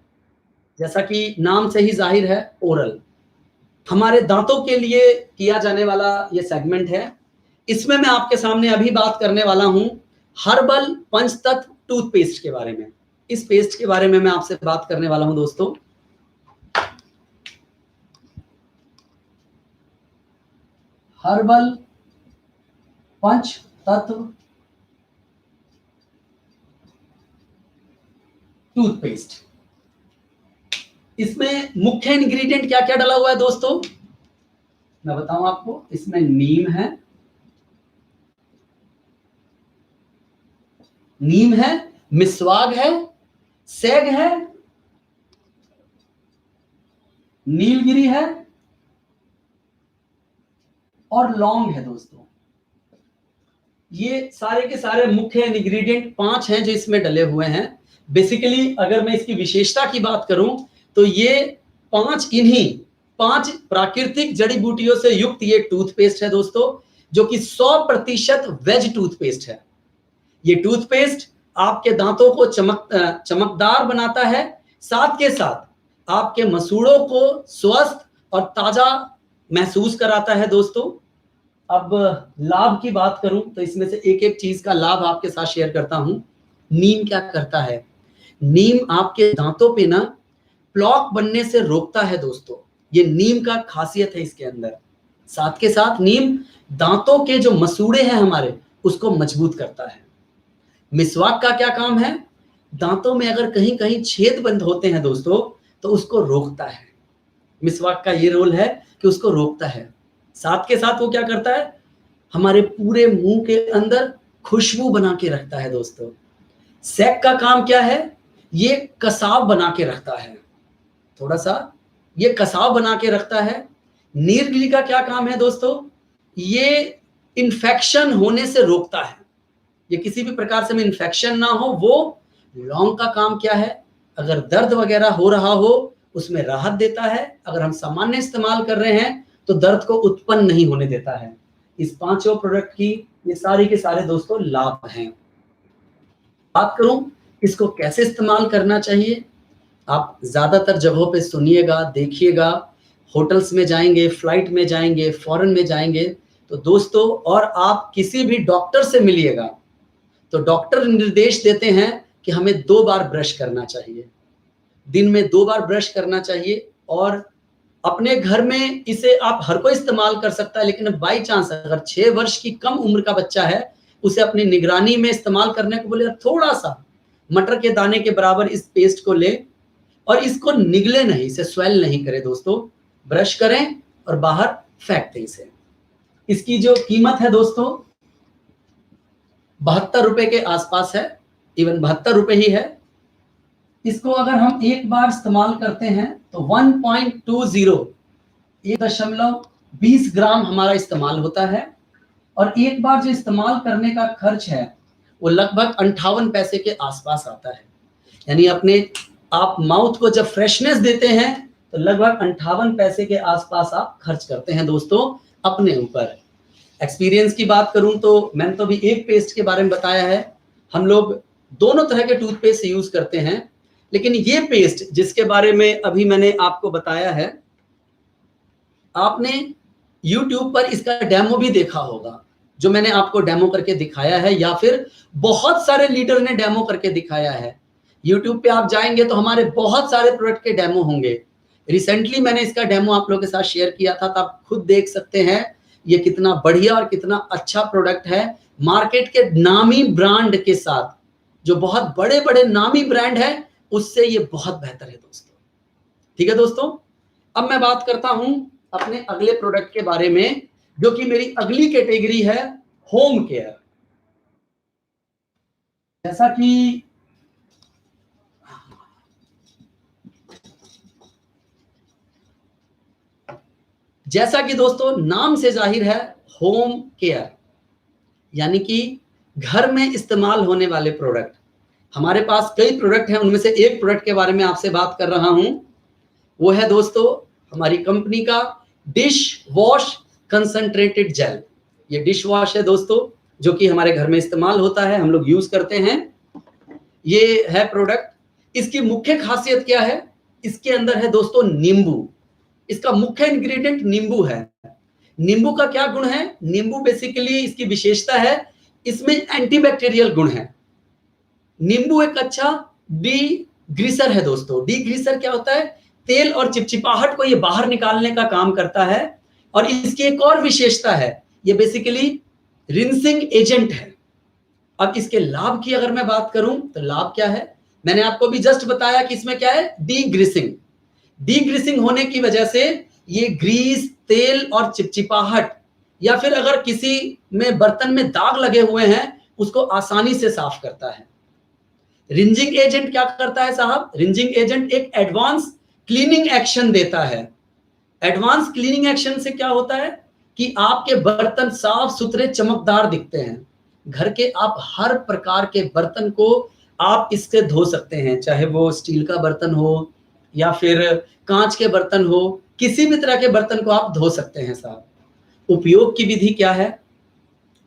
जैसा कि नाम से ही जाहिर है, ओरल हमारे दांतों के लिए किया जाने वाला ये सेगमेंट है। इसमें मैं आपके सामने अभी बात करने वाला हूं हर्बल पंचतत्व टूथपेस्ट के बारे में। इस पेस्ट के बारे में मैं आपसे बात करने वाला हूं दोस्तों। हर्बल पंचतत्व टूथपेस्ट, इसमें मुख्य इंग्रेडिएंट क्या क्या डला हुआ है दोस्तों, मैं बताऊं आपको। इसमें नीम है, मिस्वाक है, सैग है, नीलगिरी है और लौंग है दोस्तों। ये सारे के सारे मुख्य इंग्रेडिएंट 5 हैं जो इसमें डले हुए हैं। बेसिकली अगर मैं इसकी विशेषता की बात करूं तो ये 5 प्राकृतिक जड़ी बूटियों से युक्त ये टूथपेस्ट है दोस्तों, जो कि 100% वेज टूथपेस्ट है। ये टूथपेस्ट आपके दांतों को चमकदार बनाता है, साथ के साथ आपके मसूड़ों को स्वस्थ और ताजा महसूस कराता है दोस्तों। अब लाभ की बात करूं तो इसमें से एक एक चीज का लाभ आपके साथ शेयर करता हूं। नीम क्या करता है? नीम आपके दांतों पे ना प्लॉक बनने से रोकता है दोस्तों। ये नीम का खासियत है इसके अंदर। साथ के साथ नीम दांतों के जो मसूड़े हैं हमारे, उसको मजबूत करता है। मिस्वाक का क्या काम है? दांतों में अगर कहीं कहीं छेद बंद होते हैं दोस्तों, तो उसको रोकता है। मिस्वाक का ये रोल है कि उसको रोकता है। साथ के साथ वो क्या करता है? हमारे पूरे मुंह के अंदर खुशबू बना के रखता है दोस्तों। सैग का काम क्या है? ये कसाव बना के रखता है, थोड़ा सा ये कसाव बना के रखता है। नीलगिरी का क्या काम है दोस्तों? ये इन्फेक्शन होने से रोकता है। ये किसी भी प्रकार से में इन्फेक्शन ना हो वो। लौंग का काम क्या है? अगर दर्द वगैरह हो रहा हो उसमें राहत देता है। अगर हम सामान्य इस्तेमाल कर रहे हैं तो दर्द को उत्पन्न नहीं होने देता है। इस 5 प्रोडक्ट की ये सारी के सारे दोस्तों लाभ हैं। बात करूं इसको कैसे इस्तेमाल करना चाहिए, आप ज्यादातर जगहों पे सुनिएगा, देखिएगा। होटल्स में जाएंगे, फ्लाइट में जाएंगे, फॉरेन में जाएंगे तो दोस्तों, और आप किसी भी डॉक्टर से मिलिएगा तो डॉक्टर निर्देश देते हैं कि हमें 2 बार ब्रश करना चाहिए, दिन में 2 बार ब्रश करना चाहिए। और अपने घर में इसे आप हर कोई इस्तेमाल कर सकता है, लेकिन बाई चांस अगर 6 वर्ष की कम उम्र का बच्चा है, उसे अपनी निगरानी में इस्तेमाल करने को बोले, थोड़ा सा मटर के दाने के बराबर इस पेस्ट को ले और इसको निगले नहीं, इसे स्वेल नहीं करे दोस्तों, ब्रश करें और बाहर फेंक दें इसे। इसकी जो कीमत है दोस्तों 72 रुपए के आसपास है, इवन 72 रुपए ही है। इसको अगर हम एक बार इस्तेमाल करते हैं तो 1.20 ग्राम हमारा इस्तेमाल होता है। और एक बार जो इस्तेमाल करने का खर्च है वो लगभग 58 पैसे के आसपास आता है। यानी अपने आप माउथ को जब फ्रेशनेस देते हैं तो लगभग 58 पैसे के आसपास आप खर्च करते हैं दोस्तों अपने ऊपर। एक्सपीरियंस की बात करूं तो मैंने तो अभी एक पेस्ट के बारे में बताया है। हम लोग दोनों तरह के टूथपेस्ट यूज करते हैं, लेकिन ये पेस्ट जिसके बारे में अभी मैंने आपको बताया है, आपने YouTube पर इसका डेमो भी देखा होगा, जो मैंने आपको डेमो करके दिखाया है, या फिर बहुत सारे लीडर ने डेमो करके दिखाया है। YouTube पे आप जाएंगे तो हमारे बहुत सारे प्रोडक्ट के डेमो होंगे। रिसेंटली मैंने इसका डेमो आप लोगों के साथ शेयर किया था, तो आप खुद देख सकते हैं ये कितना बढ़िया और कितना अच्छा प्रोडक्ट है। मार्केट के नामी ब्रांड के साथ, जो बहुत बड़े बड़े नामी ब्रांड है, उससे ये बहुत बेहतर है दोस्तों। ठीक है दोस्तों, अब मैं बात करता हूं अपने अगले प्रोडक्ट के बारे में, जो कि मेरी अगली कैटेगरी है होम केयर। जैसा कि दोस्तों नाम से जाहिर है, होम केयर यानी कि घर में इस्तेमाल होने वाले प्रोडक्ट। हमारे पास कई प्रोडक्ट हैं, उनमें से एक प्रोडक्ट के बारे में आपसे बात कर रहा हूं। वो है दोस्तों हमारी कंपनी का डिश वॉश कंसंट्रेटेड जेल। ये डिश वॉश है दोस्तों, जो कि हमारे घर में इस्तेमाल होता है, हम लोग यूज करते हैं। ये है प्रोडक्ट। इसकी मुख्य खासियत क्या है? इसके अंदर है दोस्तों नींबू। इसका मुख्य इंग्रेडिएंट नींबू है। नींबू का क्या गुण है? नींबू बेसिकली इसकी विशेषता है, इसमें एंटीबैक्टीरियल गुण है। नींबू एक अच्छा डी-ग्रीसर है दोस्तों। डी-ग्रीसर क्या होता है? तेल और चिपचिपाहट को ये बाहर निकालने का काम करता है। और इसकी एक और विशेषता है, ये बेसिकली रिंसिंग एजेंट है। अब इसके लाभ की अगर मैं बात करूं तो लाभ क्या है? मैंने आपको भी जस्ट बताया कि इसमें क्या है, डी-ग्रीसिंग। डी-ग्रीसिंग होने की वजह से ये ग्रीस, तेल और चिपचिपाहट, या फिर अगर किसी में बर्तन में दाग लगे हुए हैं, उसको आसानी से साफ करता है। रिंजिंग एजेंट क्या करता है साहब? रिंजिंग एजेंट एक एडवांस क्लीनिंग एक्शन देता है। एडवांस क्लीनिंग एक्शन से क्या होता है कि आपके बर्तन साफ सुथरे चमकदार दिखते हैं। घर के आप हर प्रकार के बर्तन को आप इससे धो सकते हैं, चाहे वो स्टील का बर्तन हो या फिर कांच के बर्तन हो, किसी भी तरह के बर्तन को आप धो सकते हैं साहब। उपयोग की विधि क्या है?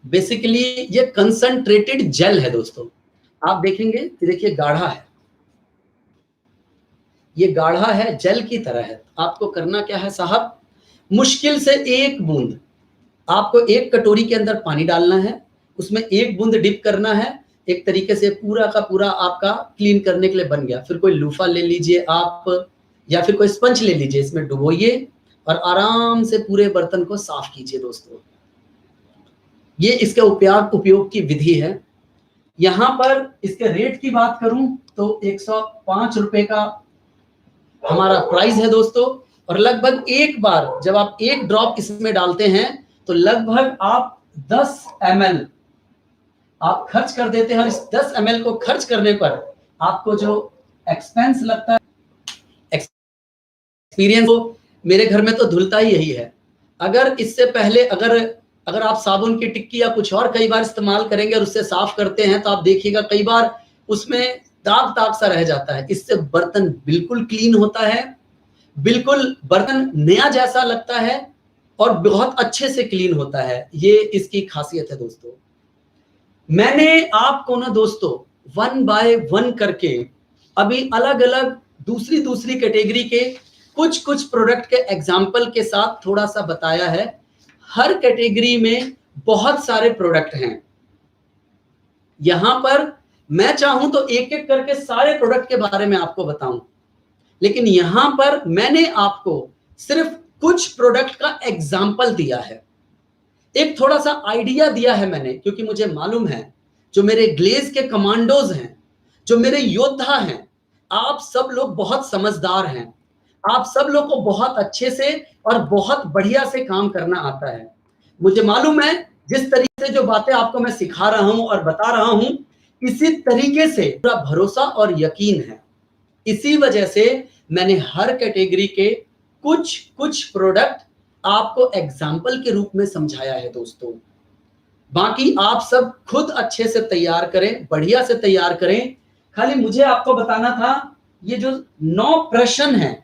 बेसिकली ये कंसंट्रेटेड जेल है दोस्तों। आप देखेंगे कि देखिए गाढ़ा है, ये गाढ़ा है, जेल की तरह है। आपको करना क्या है साहब? मुश्किल से एक बूंद, आपको एक कटोरी के अंदर पानी डालना है, उसमें एक बूंद डिप करना है, एक तरीके से पूरा का पूरा आपका क्लीन करने के लिए बन गया। फिर कोई लूफा ले लीजिए आप या फिर कोई स्पंज ले लीजिए, इसमें डुबोइए और आराम से पूरे बर्तन को साफ कीजिए दोस्तों। ये इसके उपयोग की विधि है। यहाँ पर इसके रेट की बात करूं तो 105 रुपए का हमारा प्राइस है दोस्तों। और लगभग एक बार जब आप एक ड्रॉप इसमें डालते हैं तो लगभग आप 10 ml आप खर्च कर देते हैं। और इस 10 ml को खर्च करने पर आपको जो एक्सपेंस लगता है, एक्सपीरियंस, तो मेरे घर में तो धुलता ही यही है। अगर इससे पहले अगर आप साबुन की टिक्की या कुछ और कई बार इस्तेमाल करेंगे और उससे साफ करते हैं तो आप देखिएगा कई बार उसमें दाग सा रह जाता है। इससे बर्तन बिल्कुल क्लीन होता है, बिल्कुल बर्तन नया जैसा लगता है और बहुत अच्छे से क्लीन होता है। ये इसकी खासियत है दोस्तों। मैंने आपको ना दोस्तों 1 बाय 1 करके अभी अलग अलग दूसरी कैटेगरी के कुछ प्रोडक्ट के एग्जाम्पल के साथ थोड़ा सा बताया है। हर कैटेगरी में बहुत सारे प्रोडक्ट हैं। यहां पर मैं चाहूं तो एक एक करके सारे प्रोडक्ट के बारे में आपको बताऊं, लेकिन यहां पर मैंने आपको सिर्फ कुछ प्रोडक्ट का एग्जाम्पल दिया है, एक थोड़ा सा आइडिया दिया है मैंने, क्योंकि मुझे मालूम है जो मेरे ग्लेज के कमांडोज हैं, जो मेरे योद्धा हैं, आप सब लोग बहुत समझदार हैं। आप सब लोग को बहुत अच्छे से और बहुत बढ़िया से काम करना आता है। मुझे मालूम है जिस तरीके से जो बातें आपको मैं सिखा रहा हूं और बता रहा हूं, इसी तरीके से पूरा भरोसा और यकीन है। इसी वजह से मैंने हर कैटेगरी के कुछ प्रोडक्ट आपको एग्जाम्पल के रूप में समझाया है दोस्तों। बाकी आप सब खुद अच्छे से तैयार करें, बढ़िया से तैयार करें। खाली मुझे आपको बताना था, ये जो 9 प्रश्न है,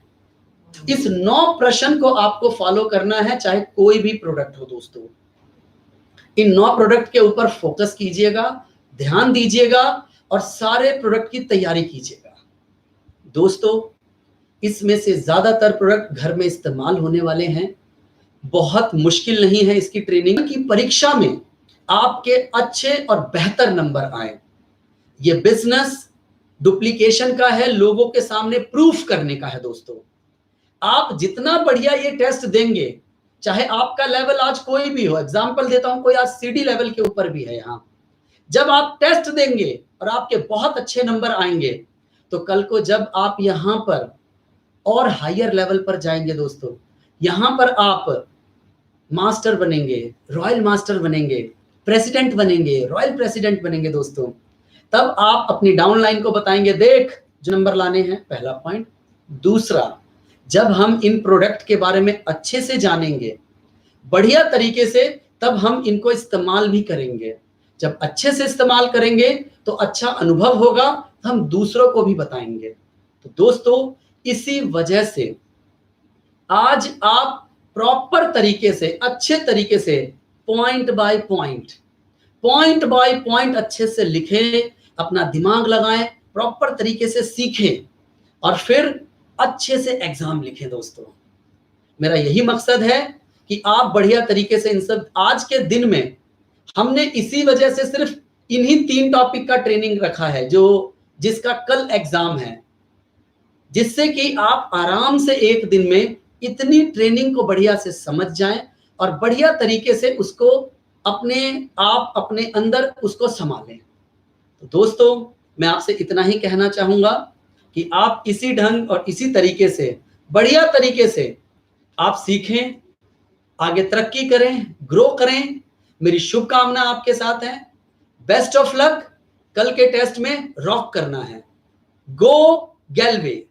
इस 9 प्रश्न को आपको फॉलो करना है, चाहे कोई भी प्रोडक्ट हो दोस्तों। इन 9 प्रोडक्ट के ऊपर फोकस कीजिएगा, ध्यान दीजिएगा और सारे प्रोडक्ट की तैयारी कीजिएगा दोस्तों। इसमें से ज्यादातर प्रोडक्ट घर में इस्तेमाल होने वाले हैं। बहुत मुश्किल नहीं है इसकी ट्रेनिंग की परीक्षा में आपके अच्छे और बेहतर नंबर आए। ये बिजनेस डुप्लीकेशन का है, लोगों के सामने प्रूफ करने का है दोस्तों। आप जितना बढ़िया ये टेस्ट देंगे, चाहे आपका लेवल आज कोई भी हो, एग्जाम्पल देता हूं, कोई आज सीडी लेवल के ऊपर भी है यहाँ, जब आप टेस्ट देंगे और आपके बहुत अच्छे नंबर आएंगे तो कल को जब आप यहाँ पर और हायर लेवल पर जाएंगे दोस्तों, यहाँ पर आप मास्टर बनेंगे, रॉयल मास्टर बनेंगे, प्रेसिडेंट बनेंगे, रॉयल प्रेसिडेंट बनेंगे दोस्तों, तब आप अपनी डाउनलाइन को बताएंगे, देख जो नंबर लाने हैं। पहला पॉइंट। दूसरा, जब हम इन प्रोडक्ट के बारे में अच्छे से जानेंगे बढ़िया तरीके से, तब हम इनको इस्तेमाल भी करेंगे। जब अच्छे से इस्तेमाल करेंगे तो अच्छा अनुभव होगा, तो हम दूसरों को भी बताएंगे। तो दोस्तों, इसी वजह से आज आप प्रॉपर तरीके से, अच्छे तरीके से, पॉइंट बाय पॉइंट अच्छे से लिखें, अपना दिमाग लगाएं, प्रॉपर तरीके से सीखें और फिर अच्छे से एग्जाम लिखें दोस्तों। मेरा यही मकसद है कि आप बढ़िया तरीके से इन सब, आज के दिन में हमने इसी वजह से सिर्फ इन्हीं 3 टॉपिक का ट्रेनिंग रखा है, जो जिसका कल एग्जाम है, जिससे कि आप आराम से एक दिन में इतनी ट्रेनिंग को बढ़िया से समझ जाएं और बढ़िया तरीके से उसको अपने अंदर उसको संभालें। तो दोस्तों, मैं आपसे इतना ही कहना चाहूंगा कि आप इसी ढंग और इसी तरीके से, बढ़िया तरीके से आप सीखें, आगे तरक्की करें, ग्रो करें। मेरी शुभकामना आपके साथ है। Best of luck. कल के टेस्ट में रॉक करना है। गो गैलवे,